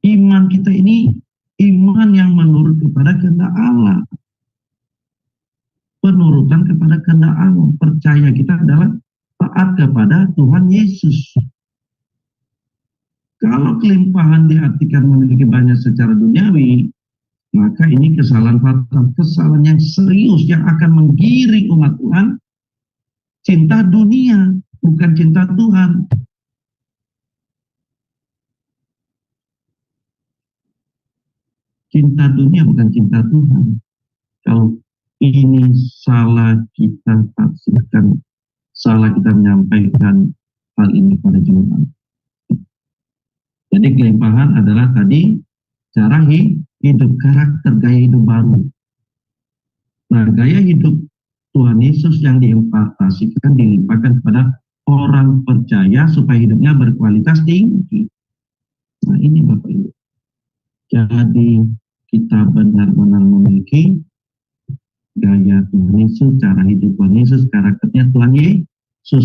Iman kita ini iman yang menurut kepada kehendak Allah. Penurutan kepada kehendak Allah. Percaya kita adalah taat kepada Tuhan Yesus. Kalau kelimpahan diartikan memiliki banyak secara duniawi, maka ini kesalahan fatal, kesalahan yang serius yang akan menggiring umat Tuhan cinta dunia, bukan cinta Tuhan. Cinta dunia bukan cinta Tuhan. Kalau ini salah kita tafsirkan, salah kita menyampaikan hal ini pada jemaat. Jadi kelimpahan adalah tadi cara hidup, karakter, gaya hidup baru. Nah, gaya hidup Tuhan Yesus yang diimpartasikan, dilimpahkan kepada orang percaya supaya hidupnya berkualitas tinggi. Nah ini Bapak Ibu. Jadi kita benar-benar memiliki gaya Tuhan Yesus, cara hidup Tuhan Yesus, karakternya Tuhan Yesus,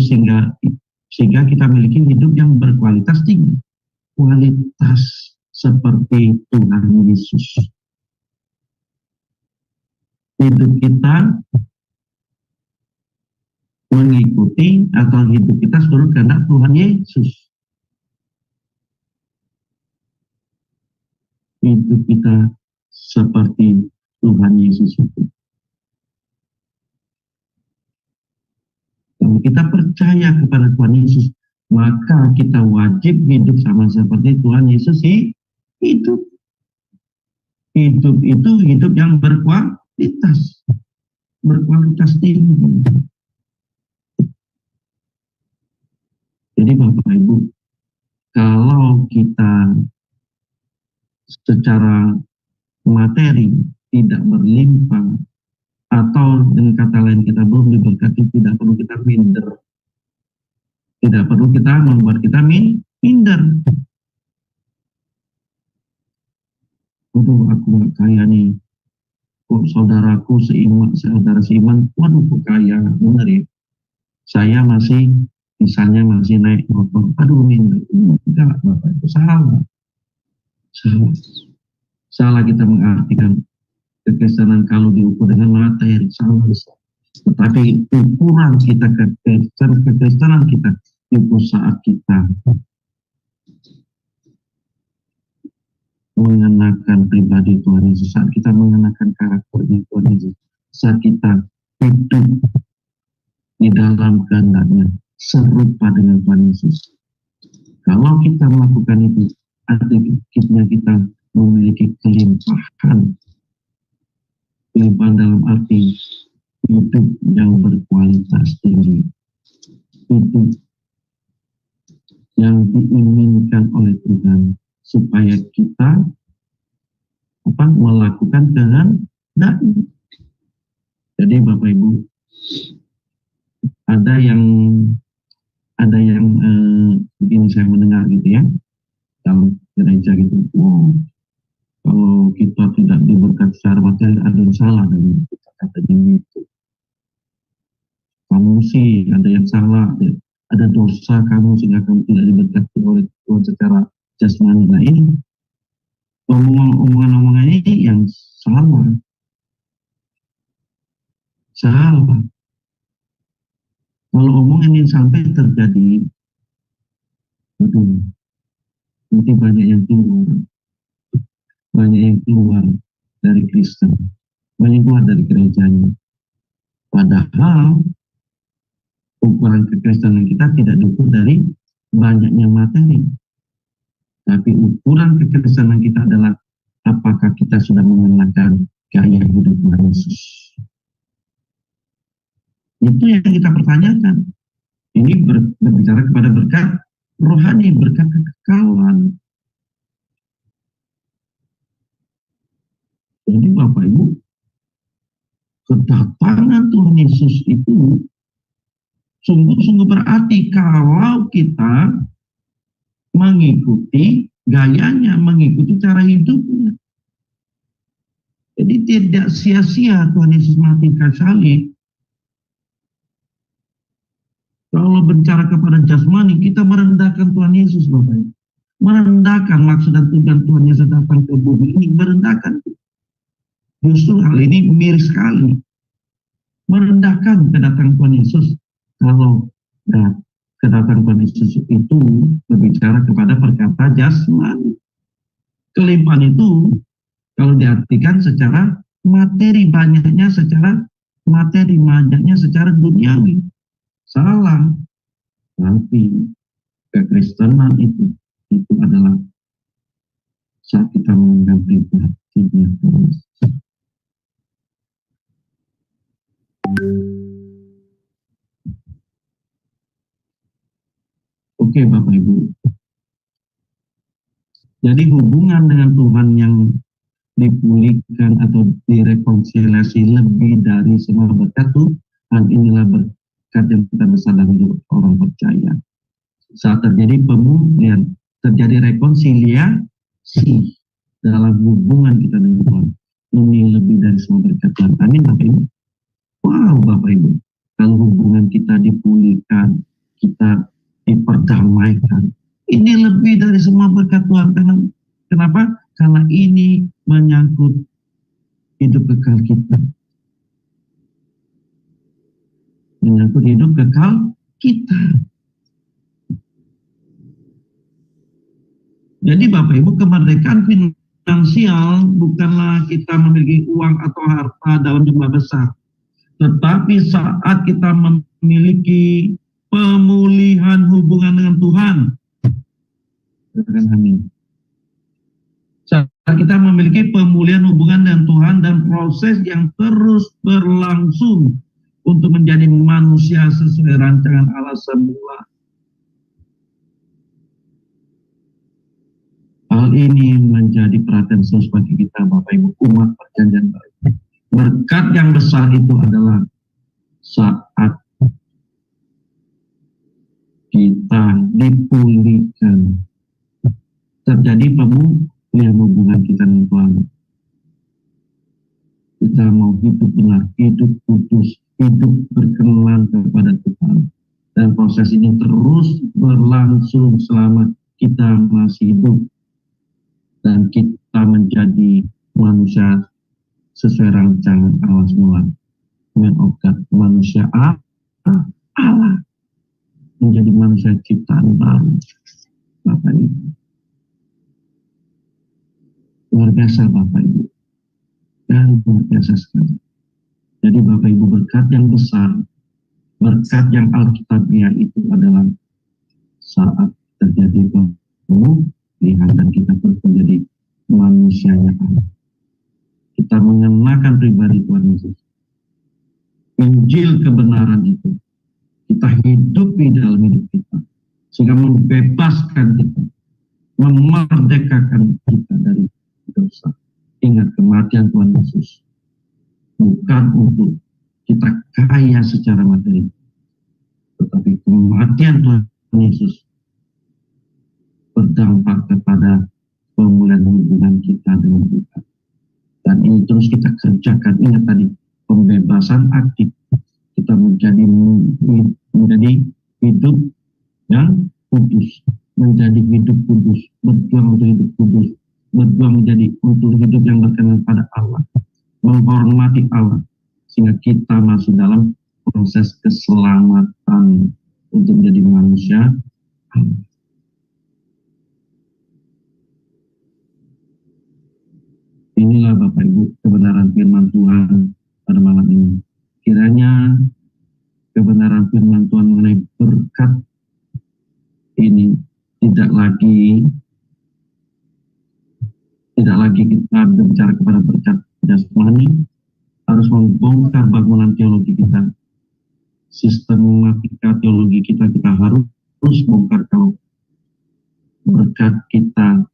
sehingga kita memiliki hidup yang berkualitas tinggi. Kualitas seperti Tuhan Yesus. Hidup kita mengikuti atau hidup kita seluruh kehendak Tuhan Yesus. Hidup kita seperti Tuhan Yesus itu. Kalau kita percaya kepada Tuhan Yesus, maka kita wajib hidup sama seperti Tuhan Yesus hidup. Hidup itu hidup yang berkualitas tinggi. Jadi Bapak Ibu, kalau kita secara materi tidak berlimpah, atau dengan kata lain kita belum diberkati, tidak perlu kita minder. Tidak perlu kita membuat kita minder. Waduh, aku gak kaya nih. Kok saudaraku saudara seiman, waduh kok kaya, benar ya. Saya misalnya masih naik motor, aduh minder. Enggak, Bapak, itu salah. Salah kita mengartikan kekristenan kalau diukur dengan materi, salah. Tetapi ukuran kita kekristenan kita itu saat kita mengenakan pribadi Tuhan Yesus, saat kita mengenakan karakternya Tuhan Yesus, saat kita hidup di dalam kehendaknya serupa dengan Tuhan Yesus. Kalau kita melakukan itu, artinya kita memiliki kelimpahan dalam arti hidup yang berkualitas tinggi, hidup yang diinginkan oleh Tuhan, supaya kita melakukan kehendaknya. Jadi Bapak Ibu, ada yang begini saya mendengar gitu ya, dalam gereja gitu, kalau kita tidak diberkati secara materi ada yang salah dari kita, katanya gitu. Kamu sih ada yang salah, ada dosa kamu sehingga kamu tidak diberkati oleh Tuhan secara jasmani. Nah ini omongan-omongan ini yang salah. Kalau omongan ini sampai terjadi, nanti banyak yang keluar dari Kristen, banyak keluar dari gerejanya. Padahal ukuran kekristenan kita tidak diukur dari banyaknya materi, tapi ukuran kekristenan kita adalah apakah kita sudah mengenakan gaya hidup Tuhan Yesus. Itu yang kita pertanyakan. Ini berbicara kepada berkat rohani, berkat kekekalan. Jadi Bapak Ibu, kedatangan Tuhan Yesus itu sungguh-sungguh berarti kalau kita mengikuti gayanya, mengikuti cara hidupnya. Jadi tidak sia-sia Tuhan Yesus mati di kayu salib. Kalau bicara kepada jasmani, kita merendahkan Tuhan Yesus, Bapak Ibu. Merendahkan maksud dan tujuan Tuhan Yesus datang ke bumi ini, merendahkan. Justru hal ini miris sekali. Merendahkan kedatangan Tuhan Yesus. Kalau kedatangan Tuhan Yesus itu berbicara kepada perkara jasmani. Kelimpahan itu kalau diartikan secara materi, banyaknya secara materi, banyaknya secara duniawi. Salah. Tapi kekristenan itu adalah saat kita mengambil pribadinya Tuhan. Oke Bapak Ibu. Jadi hubungan dengan Tuhan yang dipulihkan atau direkonsiliasi lebih dari semua berkat Dan inilah berkat yang kita besar dalam hidup orang percaya. Saat terjadi pemulihan, terjadi rekonsiliasi dalam hubungan kita dengan Tuhan. Ini lebih dari semua berkat Tuhan. Amin Bapak Ibu. Wow Bapak Ibu, kalau hubungan kita dipulihkan, kita diperdamaikan, ini lebih dari semua berkat Tuhan. Kenapa? Karena ini menyangkut hidup kekal kita. Menyangkut hidup kekal kita. Jadi Bapak Ibu, kemerdekaan finansial bukanlah kita memiliki uang atau harta dalam jumlah besar. Tetapi saat kita memiliki pemulihan hubungan dengan Tuhan, katakan amin. Saat kita memiliki pemulihan hubungan dengan Tuhan dan proses yang terus berlangsung untuk menjadi manusia sesuai rancangan Allah semula. Hal ini menjadi perhatian khusus bagi kita Bapak Ibu umat perjanjian baru. Berkat yang besar itu adalah saat kita dipulihkan, terjadi pemulihan hubungan kita dengan Tuhan. Kita mau hidup benar, hidup kudus, hidup berkenan kepada Tuhan. Dan proses ini terus berlangsung selama kita masih hidup. Dan kita menjadi manusia sesuai rancangan Allah semula. Mengobkat manusia Allah. Menjadi manusia ciptaan baru. Bapak Ibu. Luar biasa Bapak Ibu. Dan luar biasa sekali. Jadi Bapak Ibu, berkat yang besar, berkat yang alkitabiah itu adalah saat terjadi pemulihan dan kita terus menjadi manusianya Allah. Kita mengenakan pribadi Tuhan Yesus. Injil kebenaran itu kita hidupi dalam hidup kita, sehingga membebaskan kita, memerdekakan kita dari dosa. Ingat, kematian Tuhan Yesus bukan untuk kita kaya secara materi, tetapi kematian Tuhan Yesus berdampak kepada pemulihan hubungan kita dengan Tuhan. Dan ini terus kita kerjakan. Ingat tadi, pembebasan aktif. Kita menjadi hidup yang kudus. Menjadi hidup kudus. Berjuang untuk hidup kudus. Berjuang untuk hidup yang berkenan pada Allah. Menghormati Allah. Sehingga kita masuk dalam proses keselamatan untuk menjadi manusia Allah. Inilah Bapak Ibu kebenaran firman Tuhan pada malam ini. Kiranya kebenaran firman Tuhan mengenai berkat ini tidak lagi kita berbicara kepada berkat jasmani, harus membongkar bangunan teologi kita, sistematika teologi kita harus bongkar. Kalau berkat kita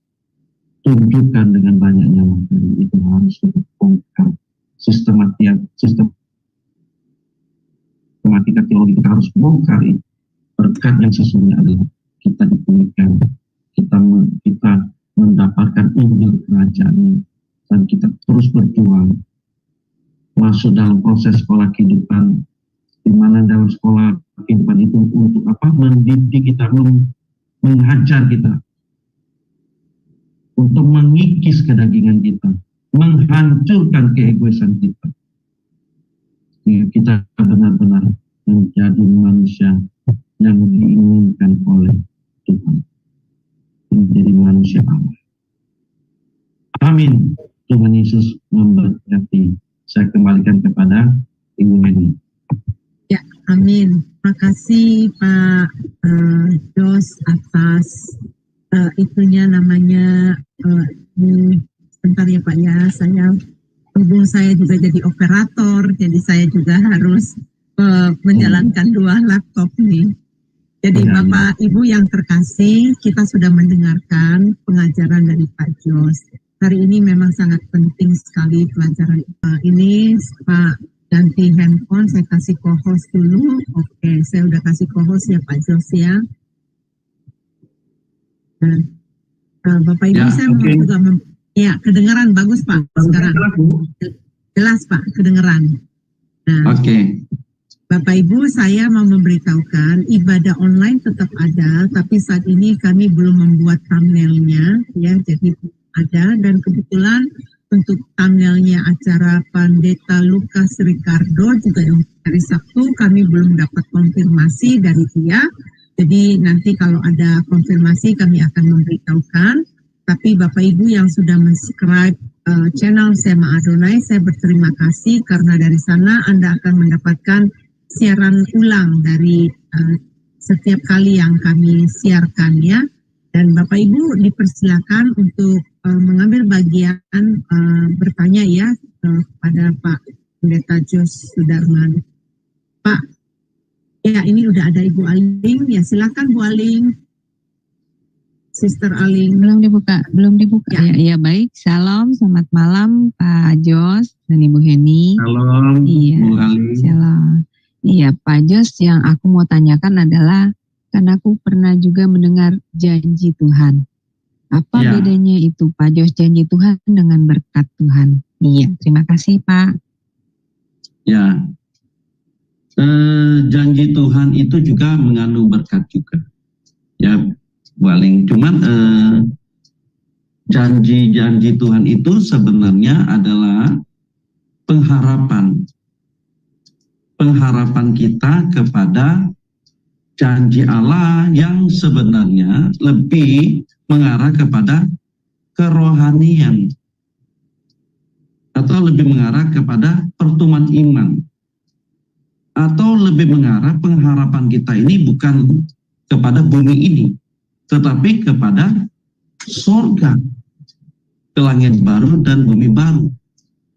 tunjukkan dengan banyaknya materi, itu harus kita bongkar. Sistematika teologi kita harus bongkar. Berkat yang sesungguhnya adalah kita dipulihkan, kita mendapatkan Injil kerajaan, dan kita terus berjuang masuk dalam proses sekolah kehidupan, di mana dalam sekolah kehidupan itu untuk apa? Mendidik kita, mengajar kita untuk mengikis kedagingan kita, menghancurkan keegoisan kita. Kita benar-benar menjadi manusia yang diinginkan oleh Tuhan, menjadi manusia Allah. Amin. Tuhan Yesus memberkati. Saya kembalikan kepada Ibu Meni. Ya, amin. Terima kasih Pak Jos atas itunya namanya sebentar ya Pak ya, hubung saya juga jadi operator, jadi saya juga harus menjalankan dua laptop nih. Jadi Bapak Ibu yang terkasih, kita sudah mendengarkan pengajaran dari Pak Jos. Hari ini memang sangat penting sekali pelajaran ini, Pak ganti handphone, saya kasih co-host dulu. Oke, saya udah kasih co-host ya Pak Jos ya. Bapak Ibu, saya mau juga ya, kedengaran bagus Pak sekarang. Jelas Pak, kedengaran. Nah, Bapak Ibu, saya mau memberitahukan ibadah online tetap ada, tapi saat ini kami belum membuat thumbnailnya, ya, jadi ada. Dan kebetulan untuk thumbnailnya acara Pendeta Lukas Ricardo juga yang hari Sabtu kami belum dapat konfirmasi dari dia. Jadi nanti kalau ada konfirmasi kami akan memberitahukan. Tapi Bapak Ibu yang sudah subscribe channel Sema Adonai, saya berterima kasih karena dari sana Anda akan mendapatkan siaran ulang dari setiap kali yang kami siarkan ya. Dan Bapak Ibu dipersilakan untuk mengambil bagian bertanya ya kepada Pak Pendeta Jos Sudarman. Pak, ya ini udah ada Ibu Aling, ya silakan Bu Aling. Sister Aling. Belum dibuka. Ya, baik. Shalom, selamat malam Pak Jos dan Ibu Heni. Shalom, iya, Bu Aling. Shalom. Iya, Pak Jos, yang aku mau tanyakan adalah, kan aku pernah juga mendengar janji Tuhan. Apa bedanya itu, Pak Jos, janji Tuhan dengan berkat Tuhan? Iya, terima kasih, Pak. Ya, janji Tuhan itu juga mengandung berkat juga. Ya, Bu Aling. Cuman janji-janji Tuhan itu sebenarnya adalah pengharapan kita kepada janji Allah yang sebenarnya lebih mengarah kepada kerohanian atau lebih mengarah kepada pertumbuhan iman, atau lebih mengarah pengharapan kita ini bukan kepada bumi ini tetapi kepada surga, ke langit baru dan bumi baru.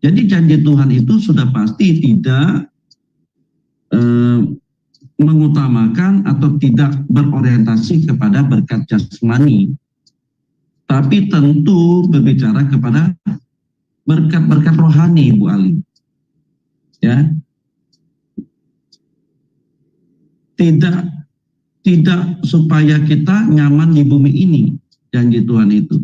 Jadi janji Tuhan itu sudah pasti tidak mengutamakan atau tidak berorientasi kepada berkat jasmani, tapi tentu berbicara kepada berkat-berkat rohani, Bu Ali. Ya, tidak supaya kita nyaman di bumi ini. Janji Tuhan itu,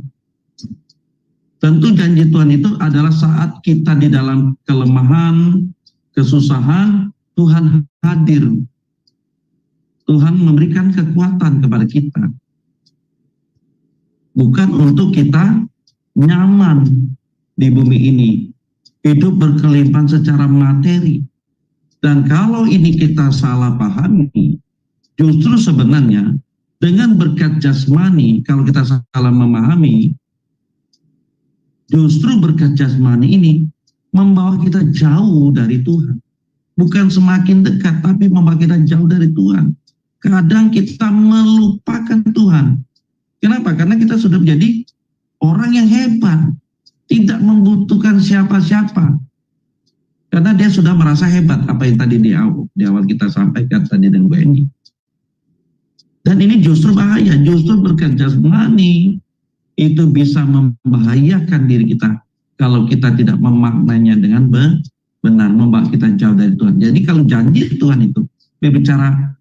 tentu janji Tuhan itu adalah saat kita di dalam kelemahan, kesusahan, Tuhan hadir. Tuhan memberikan kekuatan kepada kita. Bukan untuk kita nyaman di bumi ini, hidup berkelimpahan secara materi. Dan kalau ini kita salah pahami, justru sebenarnya dengan berkat jasmani, kalau kita salah memahami, justru berkat jasmani ini membawa kita jauh dari Tuhan. Bukan semakin dekat, tapi membawa kita jauh dari Tuhan. Kadang kita melupakan Tuhan. Kenapa? Karena kita sudah menjadi orang yang hebat, tidak membutuhkan siapa-siapa. Karena dia sudah merasa hebat, apa yang tadi di awal kita sampaikan tadi dengan Bu Eni. Dan ini justru bahaya, justru berkat jasmani itu bisa membahayakan diri kita kalau kita tidak memaknainya dengan benar, membawa kita jauh dari Tuhan. Jadi kalau janji Tuhan itu berbicara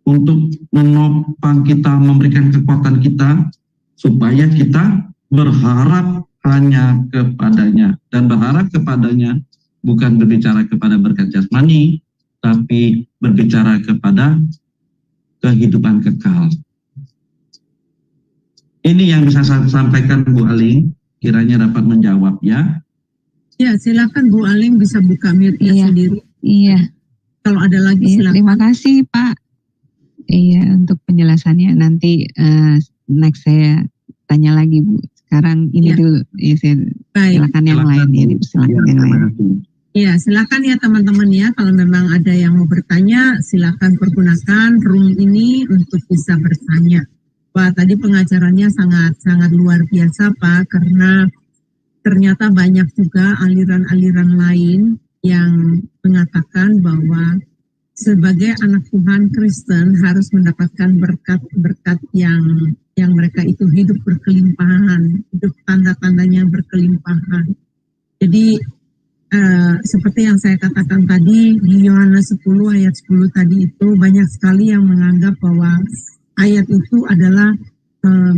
untuk menopang kita, memberikan kekuatan kita supaya kita berharap hanya kepadanya, dan berharap kepadanya bukan berbicara kepada berkat jasmani, tapi berbicara kepada kehidupan kekal. Ini yang bisa saya sampaikan, Bu Aling, kiranya dapat menjawab ya. Ya, silakan Bu Aling bisa buka mute-nya sendiri. Iya. Kalau ada lagi silakan. Terima kasih Pak. Iya, untuk penjelasannya. Nanti next saya tanya lagi Bu. Sekarang ini dulu. Ya, silakan yang lain. Ya, silakan yang lain. Iya, silakan ya teman-teman ya. Kalau memang ada yang mau bertanya, silakan pergunakan room ini untuk bisa bertanya. Wah, tadi pengajarannya sangat luar biasa Pak, karena ternyata banyak juga aliran-aliran lain yang mengatakan bahwa sebagai anak Tuhan Kristen harus mendapatkan berkat-berkat yang mereka itu hidup berkelimpahan, hidup tanda-tandanya berkelimpahan. Jadi seperti yang saya katakan tadi di Yohanes 10 ayat 10 tadi itu banyak sekali yang menganggap bahwa ayat itu adalah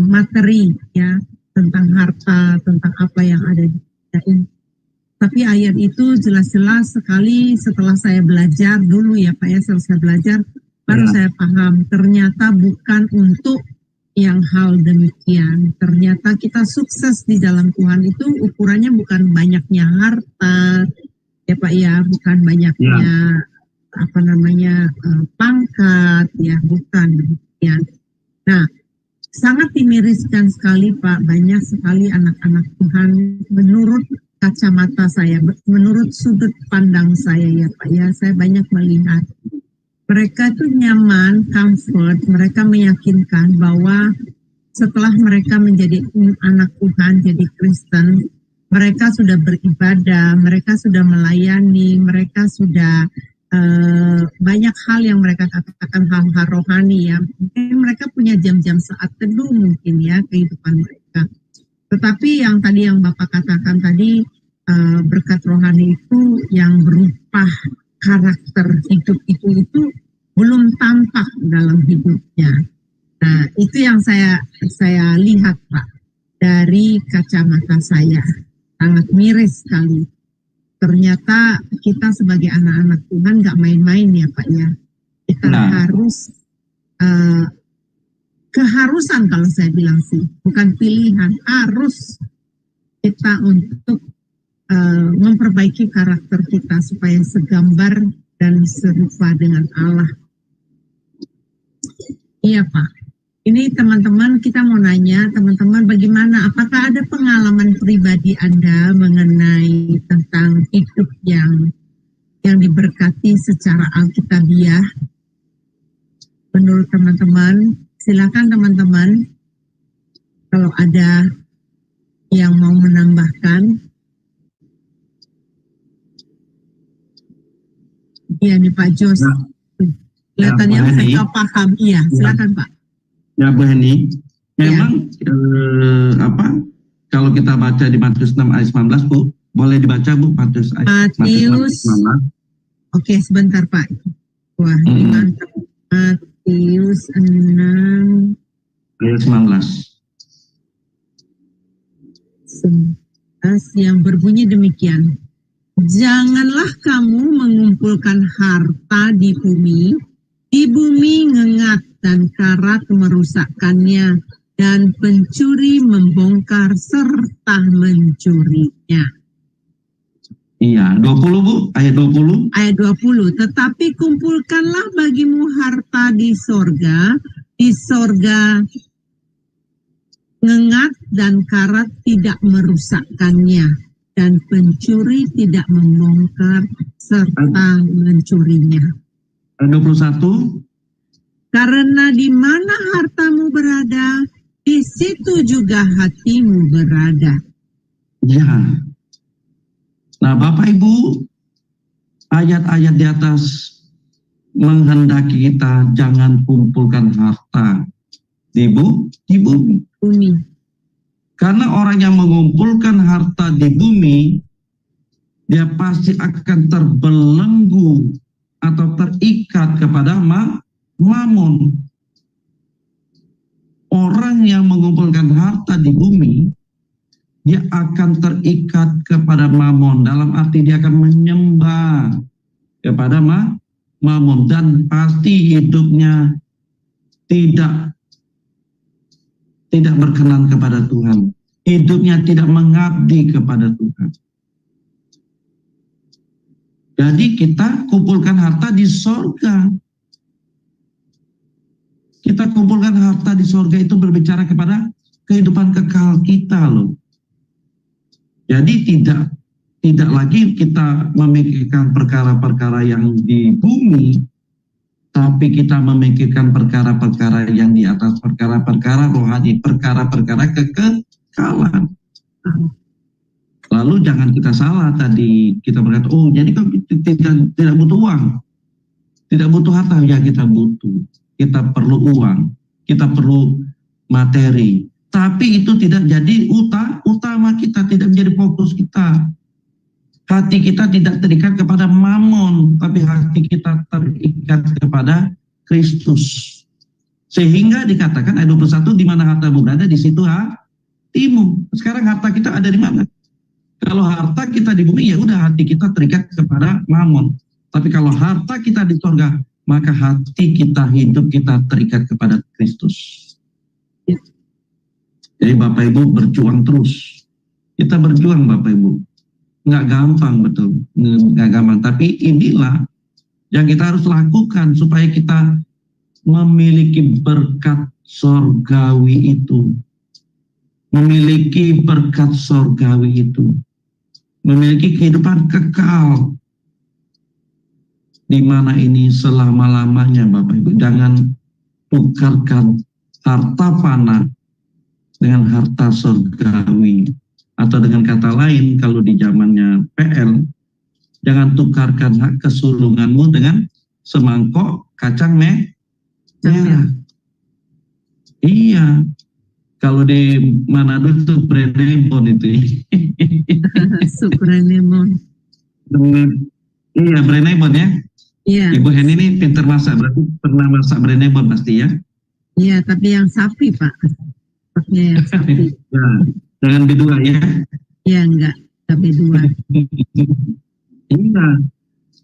materi ya, tentang harta, tentang apa yang ada di dunia ini. Tapi ayat itu jelas-jelas sekali setelah saya belajar dulu ya Pak ya, setelah saya belajar baru saya paham ternyata bukan untuk yang hal demikian. Ternyata kita sukses di dalam Tuhan itu ukurannya bukan banyaknya harta ya Pak ya, bukan banyaknya pangkat ya, bukan demikian. Nah, sangat dimiriskan sekali Pak, banyak sekali anak-anak Tuhan menurut kacamata saya, menurut sudut pandang saya ya Pak ya, saya banyak melihat mereka itu nyaman, comfort, mereka meyakinkan bahwa setelah mereka menjadi anak Tuhan, jadi Kristen, mereka sudah beribadah, mereka sudah melayani, mereka sudah banyak hal yang mereka katakan hal-hal rohani ya. Mungkin mereka punya jam-jam saat teduh mungkin ya kehidupan mereka. Tetapi yang tadi yang Bapak katakan tadi, berkat rohani itu yang berupa karakter hidup itu belum tampak dalam hidupnya. Nah, itu yang saya lihat Pak dari kacamata saya, sangat miris sekali. Ternyata kita sebagai anak-anak Tuhan nggak main-main ya Pak ya. Kita harus keharusan kalau saya bilang sih, bukan pilihan, harus kita untuk memperbaiki karakter kita supaya segambar dan serupa dengan Allah. Iya Pak. Ini teman-teman kita mau nanya, teman-teman bagaimana, apakah ada pengalaman pribadi Anda mengenai tentang hidup yang diberkati secara alkitabiah? Menurut teman-teman, silakan teman-teman kalau ada yang mau menambahkan. Iya nih Pak Jos, kelihatannya mereka paham. Iya, silakan Pak. Ya Bu Heni, memang kalau kita baca di Matius 6 ayat 19 Bu, boleh dibaca Bu Matius 6 ayat 19. Oke, sebentar Pak. Wah, ini mantap. Matius 6 ayat 19 yang berbunyi demikian. Janganlah kamu mengumpulkan harta di bumi ngengat dan karat merusakkannya, dan pencuri membongkar serta mencurinya. Iya, 20 Bu, ayat 20. Ayat 20, tetapi kumpulkanlah bagimu harta di sorga ngengat dan karat tidak merusakkannya, dan pencuri tidak membongkar serta mencurinya. Ayat 21. Karena di mana hartamu berada, di situ juga hatimu berada. Ya. Nah Bapak Ibu, ayat-ayat di atas menghendaki kita jangan kumpulkan harta di bumi. Karena orang yang mengumpulkan harta di bumi, dia pasti akan terbelenggu atau terikat kepada mamon. Orang yang mengumpulkan harta di bumi, dia akan terikat kepada mamon. Dalam arti dia akan menyembah kepada mamon, dan pasti hidupnya tidak berkenan kepada Tuhan. Hidupnya tidak mengabdi kepada Tuhan. Jadi kita kumpulkan harta di sorga. Kita kumpulkan harta di sorga itu berbicara kepada kehidupan kekal kita loh. Jadi tidak lagi kita memikirkan perkara-perkara yang di bumi, tapi kita memikirkan perkara-perkara yang di atas, perkara-perkara rohani, perkara-perkara kekekalan. Lalu jangan kita salah tadi, kita berkata, oh jadi kok tidak butuh uang, tidak butuh harta. Ya kita butuh, kita perlu uang, kita perlu materi. Tapi itu tidak jadi utama kita, tidak menjadi fokus kita. hati kita tidak terikat kepada mamon, tapi hati kita terikat kepada Kristus. Sehingga dikatakan ayat 21, di mana hartamu berada, di situ hatimu. Sekarang harta kita ada di mana? Kalau harta kita di bumi, ya udah hati kita terikat kepada mamon. Tapi kalau harta kita di surga, maka hati kita, hidup kita terikat kepada Kristus. Jadi Bapak Ibu berjuang terus. Kita berjuang Bapak Ibu. Nggak gampang, betul. Nggak gampang. Tapi inilah yang kita harus lakukan supaya kita memiliki berkat sorgawi itu. Memiliki berkat sorgawi itu. Memiliki kehidupan kekal. Di mana ini selama-lamanya Bapak Ibu. Jangan tukarkan harta fana dengan harta sorgawi. Atau dengan kata lain, kalau di zamannya PL, jangan tukarkan hak kesulunganmu dengan semangkok kacang merah. Iya, kalau di Manado itu Brenebon itu. Brenebon. Iya, Brenebon ya. Iya. Ibu Heni ini pintar masak, berarti pernah masak Brenebon pasti ya? Iya, tapi yang sapi Pak. Yang sapi. Nah, jangan B2 ya? Iya, enggak B2.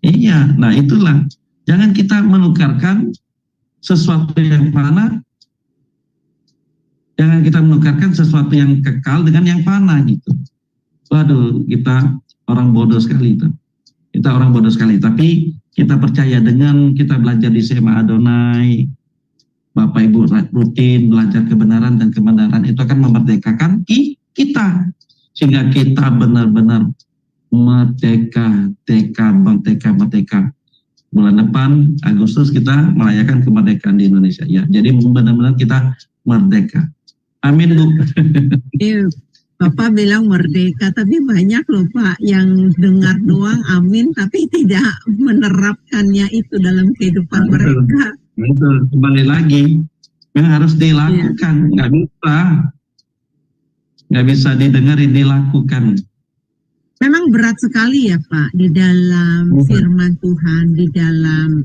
Iya. Nah itulah, jangan kita menukarkan sesuatu yang fana, jangan kita menukarkan sesuatu yang kekal dengan yang fana gitu. Waduh, kita orang bodoh sekali itu. Kita orang bodoh sekali, tapi kita percaya dengan kita belajar di SMA Adonai, Bapak Ibu rutin belajar kebenaran dan kebenaran itu akan memerdekakan kita. Sehingga kita benar-benar merdeka. Bulan depan, Agustus, kita merayakan kemerdekaan di Indonesia. Ya, jadi benar-benar kita merdeka. Amin, Bu. Iya, Bapak bilang merdeka, tapi banyak loh Pak yang dengar doang amin, tapi tidak menerapkannya itu dalam kehidupan mereka. Betul, kembali lagi. Yang harus dilakukan, nggak bisa didengarin, dilakukan. Memang berat sekali ya Pak di dalam firman Tuhan, di dalam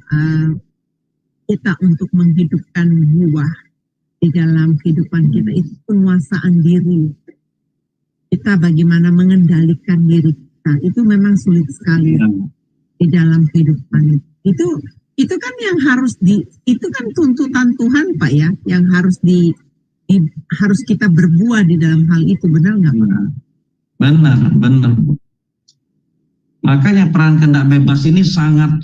kita untuk menghidupkan buah di dalam kehidupan kita itu penguasaan diri. Kita bagaimana mengendalikan diri kita itu memang sulit sekali di dalam kehidupan itu. Itu kan yang harus itu kan tuntutan Tuhan Pak ya, yang harus harus kita berbuah di dalam hal itu, benar nggak Pak? Benar. Makanya peran kehendak bebas ini sangat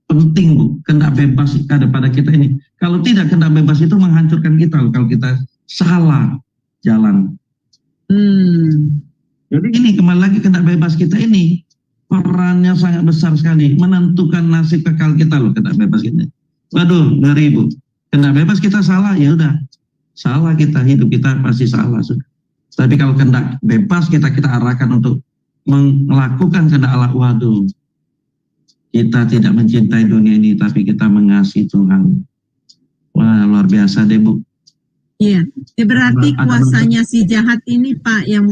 penting, Bu. Kehendak bebas ada pada kita ini. Kalau tidak, kehendak bebas itu menghancurkan kita kalau kita salah jalan. Jadi ini kembali lagi, kehendak bebas kita ini perannya sangat besar sekali, menentukan nasib kekal kita loh, kehendak bebas ini. Waduh, ngeri Bu. Kehendak bebas kita salah, ya udah. Salah kita, hidup kita pasti salah. Tapi kalau kehendak bebas kita arahkan untuk melakukan kehendak Allah, waduh. Kita tidak mencintai dunia ini, tapi kita mengasihi Tuhan. Wah, luar biasa deh Bu. Iya, berarti kuasanya si jahat ini Pak yang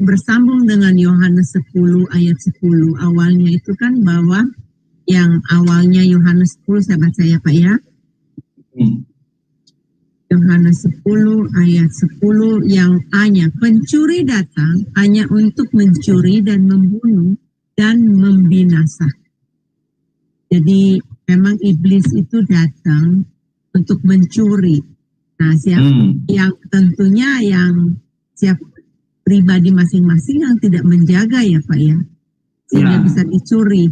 bersambung dengan Yohanes 10 ayat 10 awalnya itu kan bahwa yang awalnya Yohanes 10 saya baca ya Pak ya. Yohanes 10 ayat 10 yang A-nya, pencuri datang hanya untuk mencuri dan membunuh dan membinasakan. Jadi memang iblis itu datang untuk mencuri. Nah, yang tentunya yang siap pribadi masing-masing yang tidak menjaga ya Pak ya, sehingga bisa dicuri.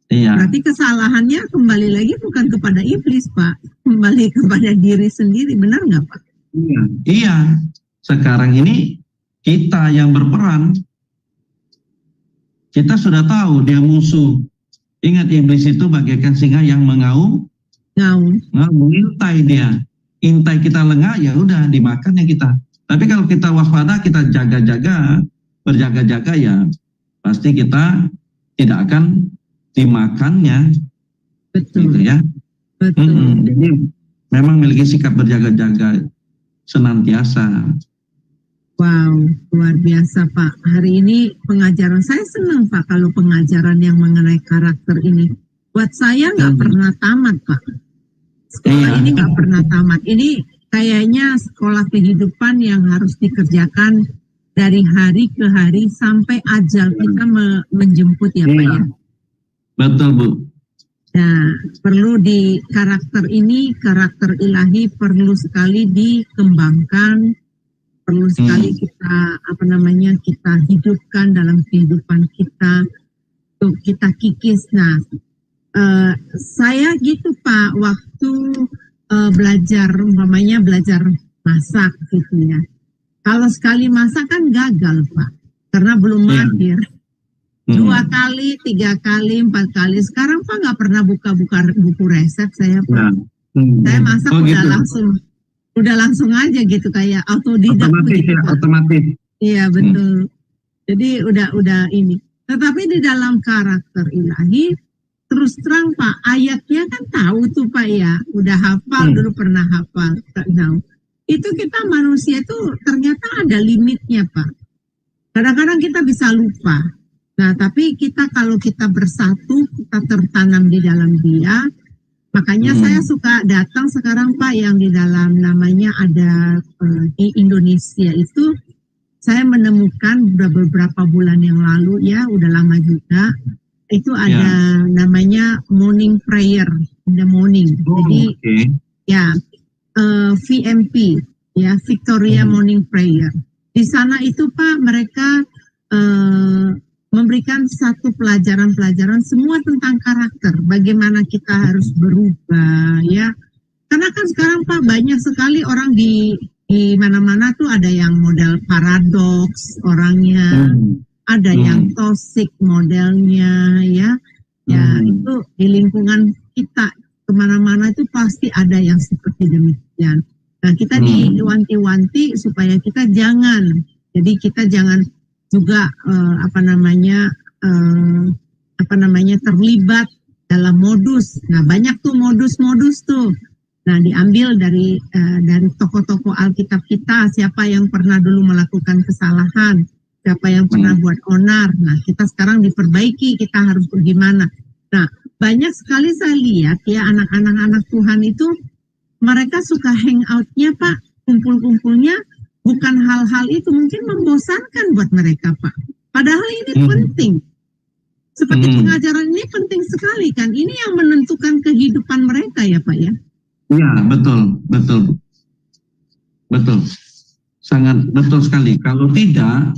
Berarti kesalahannya kembali lagi bukan kepada iblis Pak, kembali kepada diri sendiri, benar nggak Pak? Iya. Sekarang ini kita yang berperan, kita sudah tahu dia musuh. Ingat, iblis itu bagaikan singa yang mengaum, mengintai dia. Intai kita lengah, ya udah dimakan ya kita. Tapi kalau kita waspada, kita berjaga-jaga ya pasti kita tidak akan dimakannya. Betul. Gitu ya. Betul. Jadi memang memiliki sikap berjaga-jaga senantiasa. Wow, luar biasa Pak. Hari ini pengajaran saya senang Pak kalau pengajaran yang mengenai karakter ini. Buat saya nggak pernah tamat Pak. Sekolah ini nggak pernah tamat. Ini kayaknya sekolah kehidupan yang harus dikerjakan dari hari ke hari sampai ajal kita menjemput ya Pak ya. Betul Bu. Nah, perlu di karakter ini, karakter ilahi perlu sekali dikembangkan, perlu sekali kita kita hidupkan dalam kehidupan kita, untuk kita kikis. Nah, saya gitu Pak, waktu belajar masak gitu ya. Kalau sekali masak kan gagal Pak, karena belum mahir. 2 kali, 3 kali, 4 kali. Sekarang Pak nggak pernah buka-buka buku resep saya Pak. Saya masak udah langsung aja gitu, kayak autodidak begitu. Otomatis. Iya betul. Jadi udah ini. Tetapi di dalam karakter ilahi, terus terang Pak, ayatnya kan tahu tuh Pak ya, udah hafal dulu, pernah hafal. Itu kita manusia itu ternyata ada limitnya Pak. Kadang-kadang kita bisa lupa. Nah, tapi kalau kita bersatu, kita tertanam di dalam Dia. Makanya saya suka datang sekarang Pak, yang di dalam namanya ada di Indonesia itu, saya menemukan beberapa bulan yang lalu ya, udah lama juga, itu ada namanya morning prayer in the morning. Jadi ya VMP ya, Victoria Morning Prayer. Di sana itu Pak, mereka memberikan satu pelajaran-pelajaran semua tentang karakter, bagaimana kita harus berubah ya. Karena kan sekarang Pak banyak sekali orang di mana-mana tuh ada yang model paradoks orangnya, ada yang toxic modelnya ya. Ya itu di lingkungan kita kemana-mana itu pasti ada yang seperti demikian. Nah kita diwanti-wanti supaya kita jangan juga terlibat dalam modus. Nah banyak tuh modus-modus tuh. Nah diambil dari tokoh-tokoh Alkitab kita, siapa yang pernah dulu melakukan kesalahan, siapa yang pernah buat onar. Nah kita sekarang diperbaiki, kita harus bagaimana. Nah banyak sekali saya lihat ya, anak-anak Tuhan itu mereka suka hangoutnya Pak, kumpul-kumpulnya bukan hal-hal itu, mungkin membosankan buat mereka Pak. Padahal ini penting. Seperti pengajaran ini penting sekali kan. Ini yang menentukan kehidupan mereka ya Pak ya. Iya betul. Sangat betul sekali. Kalau tidak,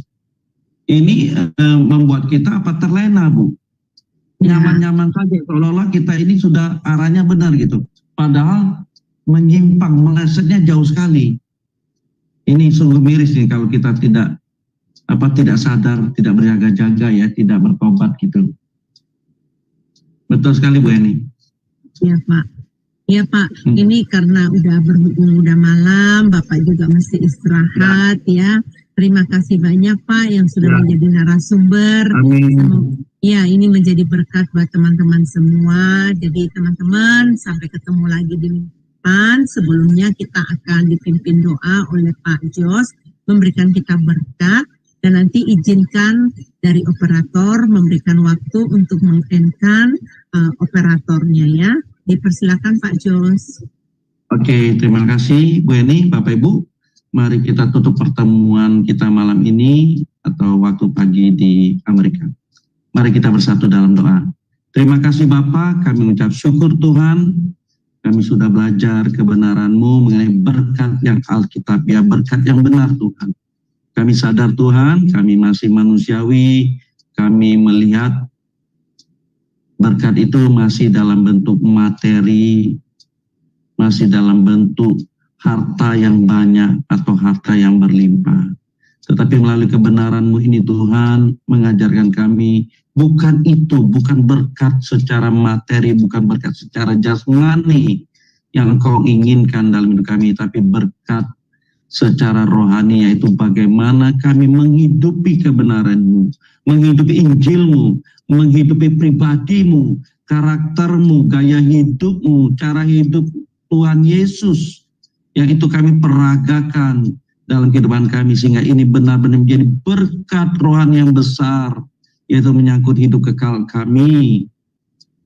ini membuat kita terlena Bu. Nyaman-nyaman saja, seolah-olah kita ini sudah arahnya benar gitu. Padahal menyimpang, melesetnya jauh sekali. Ini sungguh miris nih kalau kita tidak sadar, tidak berjaga-jaga ya, tidak bertobat gitu. Betul sekali Bu Eni. Iya Pak. Iya Pak. Ini karena udah malam, Bapak juga mesti istirahat ya. Terima kasih banyak Pak yang sudah menjadi narasumber. Amin. Ya, ini menjadi berkat buat teman-teman semua. Jadi teman-teman, sampai ketemu lagi di depan. Sebelumnya kita akan dipimpin doa oleh Pak Jos, memberikan kita berkat, dan nanti izinkan dari operator memberikan waktu untuk mengendkan operatornya ya. Dipersilakan Pak Jos. Oke, terima kasih Bu Eni, Bapak Ibu. Mari kita tutup pertemuan kita malam ini atau waktu pagi di Amerika. Mari kita bersatu dalam doa. Terima kasih Bapa, kami mengucap syukur Tuhan. Kami sudah belajar kebenaran-Mu mengenai berkat yang Alkitab, ya berkat yang benar Tuhan. Kami sadar Tuhan, kami masih manusiawi, kami melihat berkat itu masih dalam bentuk materi, masih dalam bentuk harta yang banyak atau harta yang berlimpah. Tetapi melalui kebenaran-Mu ini Tuhan mengajarkan kami, bukan itu, bukan berkat secara materi, bukan berkat secara jasmani yang Engkau inginkan dalam hidup kami, tapi berkat secara rohani, yaitu bagaimana kami menghidupi kebenaran-Mu, menghidupi Injil-Mu, menghidupi pribadi-Mu, karakter-Mu, gaya hidup-Mu, cara hidup Tuhan Yesus, yang itu kami peragakan dalam kehidupan kami, sehingga ini benar-benar menjadi berkat rohani yang besar, yaitu menyangkut hidup kekal kami.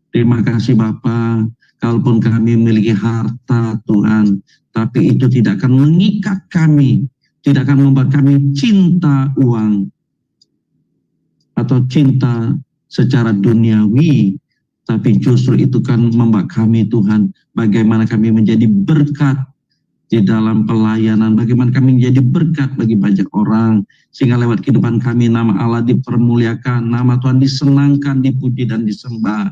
Terima kasih Bapa, kalaupun kami memiliki harta Tuhan, tapi itu tidak akan mengikat kami, tidak akan membuat kami cinta uang atau cinta secara duniawi, tapi justru itu kan membuat kami Tuhan, bagaimana kami menjadi berkat di dalam pelayanan, bagaimana kami menjadi berkat bagi banyak orang, sehingga lewat kehidupan kami nama Allah dipermuliakan, nama Tuhan disenangkan, dipuji dan disembah.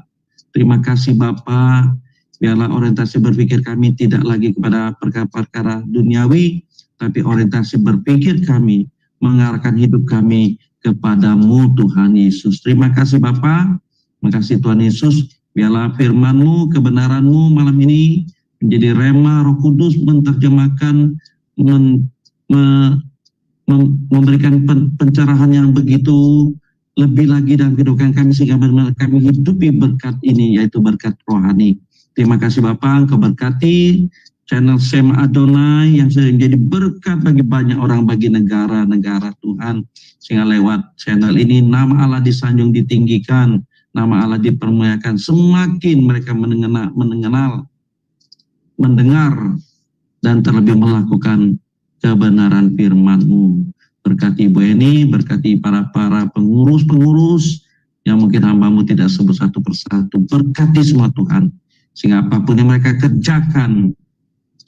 Terima kasih Bapa, biarlah orientasi berpikir kami tidak lagi kepada perkara-perkara duniawi, tapi orientasi berpikir kami mengarahkan hidup kami kepadamu Tuhan Yesus. Terima kasih Bapa, terima kasih Tuhan Yesus, biarlah firman-Mu, kebenaran-Mu malam ini menjadi rema Roh Kudus, menerjemahkan, memberikan pencerahan yang begitu lebih lagi dalam kehidupan kami, sehingga benar-benar kami hidupi berkat ini, yaitu berkat rohani. Terima kasih Bapa, Engkau berkati channel Sema Adonai yang sudah menjadi berkat bagi banyak orang, bagi negara-negara Tuhan, sehingga lewat channel ini nama Allah disanjung, ditinggikan, nama Allah dipermuliakan, semakin mereka mendengar dan terlebih melakukan kebenaran firman-Mu. Berkati Ibu Eni, berkati para pengurus-pengurus yang mungkin hamba-Mu tidak sebut satu persatu. Berkati semua Tuhan, sehingga apapun yang mereka kerjakan,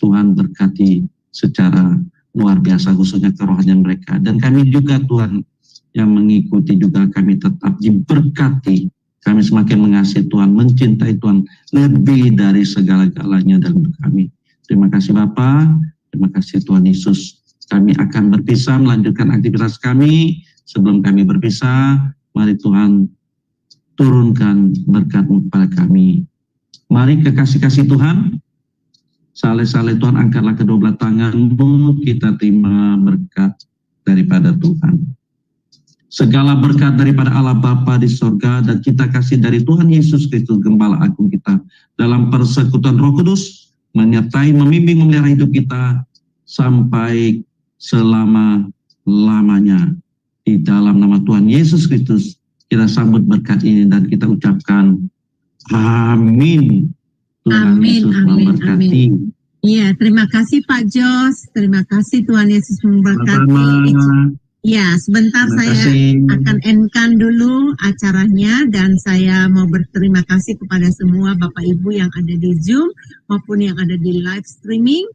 Tuhan berkati secara luar biasa, khususnya kerohanian mereka. Dan kami juga Tuhan yang mengikuti juga, kami tetap diberkati. Kami semakin mengasihi Tuhan, mencintai Tuhan lebih dari segala-galanya dalam hidup kami. Terima kasih Bapa, terima kasih Tuhan Yesus. Kami akan berpisah, melanjutkan aktivitas kami. Sebelum kami berpisah, mari Tuhan turunkan berkat-Mu kepada kami. Mari kekasih-kasih Tuhan, saleh-saleh Tuhan, angkatlah kedua belah tangan-Mu, kita terima berkat daripada Tuhan. Segala berkat daripada Allah Bapa di sorga, dan kita kasih dari Tuhan Yesus Kristus Gembala Agung kita, dalam persekutuan Roh Kudus, menyertai, membimbing, memelihara hidup kita sampai selama-lamanya. Di dalam nama Tuhan Yesus Kristus kita sambut berkat ini dan kita ucapkan amin. Tuhan Yesus memberkati. Iya, terima kasih Pak Jos, terima kasih Tuhan Yesus memberkati. Ya, sebentar saya akan endkan dulu acaranya, dan saya mau berterima kasih kepada semua Bapak Ibu yang ada di Zoom maupun yang ada di live streaming.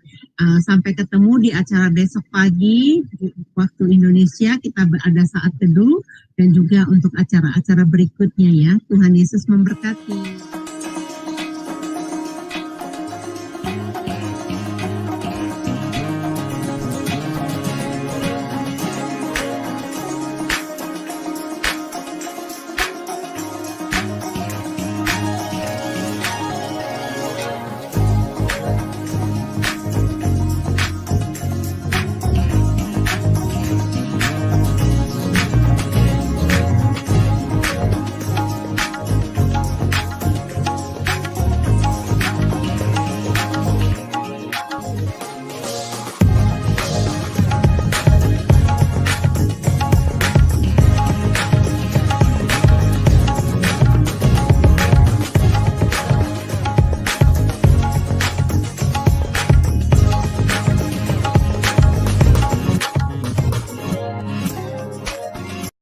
Sampai ketemu di acara besok pagi waktu Indonesia, kita ada saat teduh, dan juga untuk acara-acara berikutnya ya. Tuhan Yesus memberkati.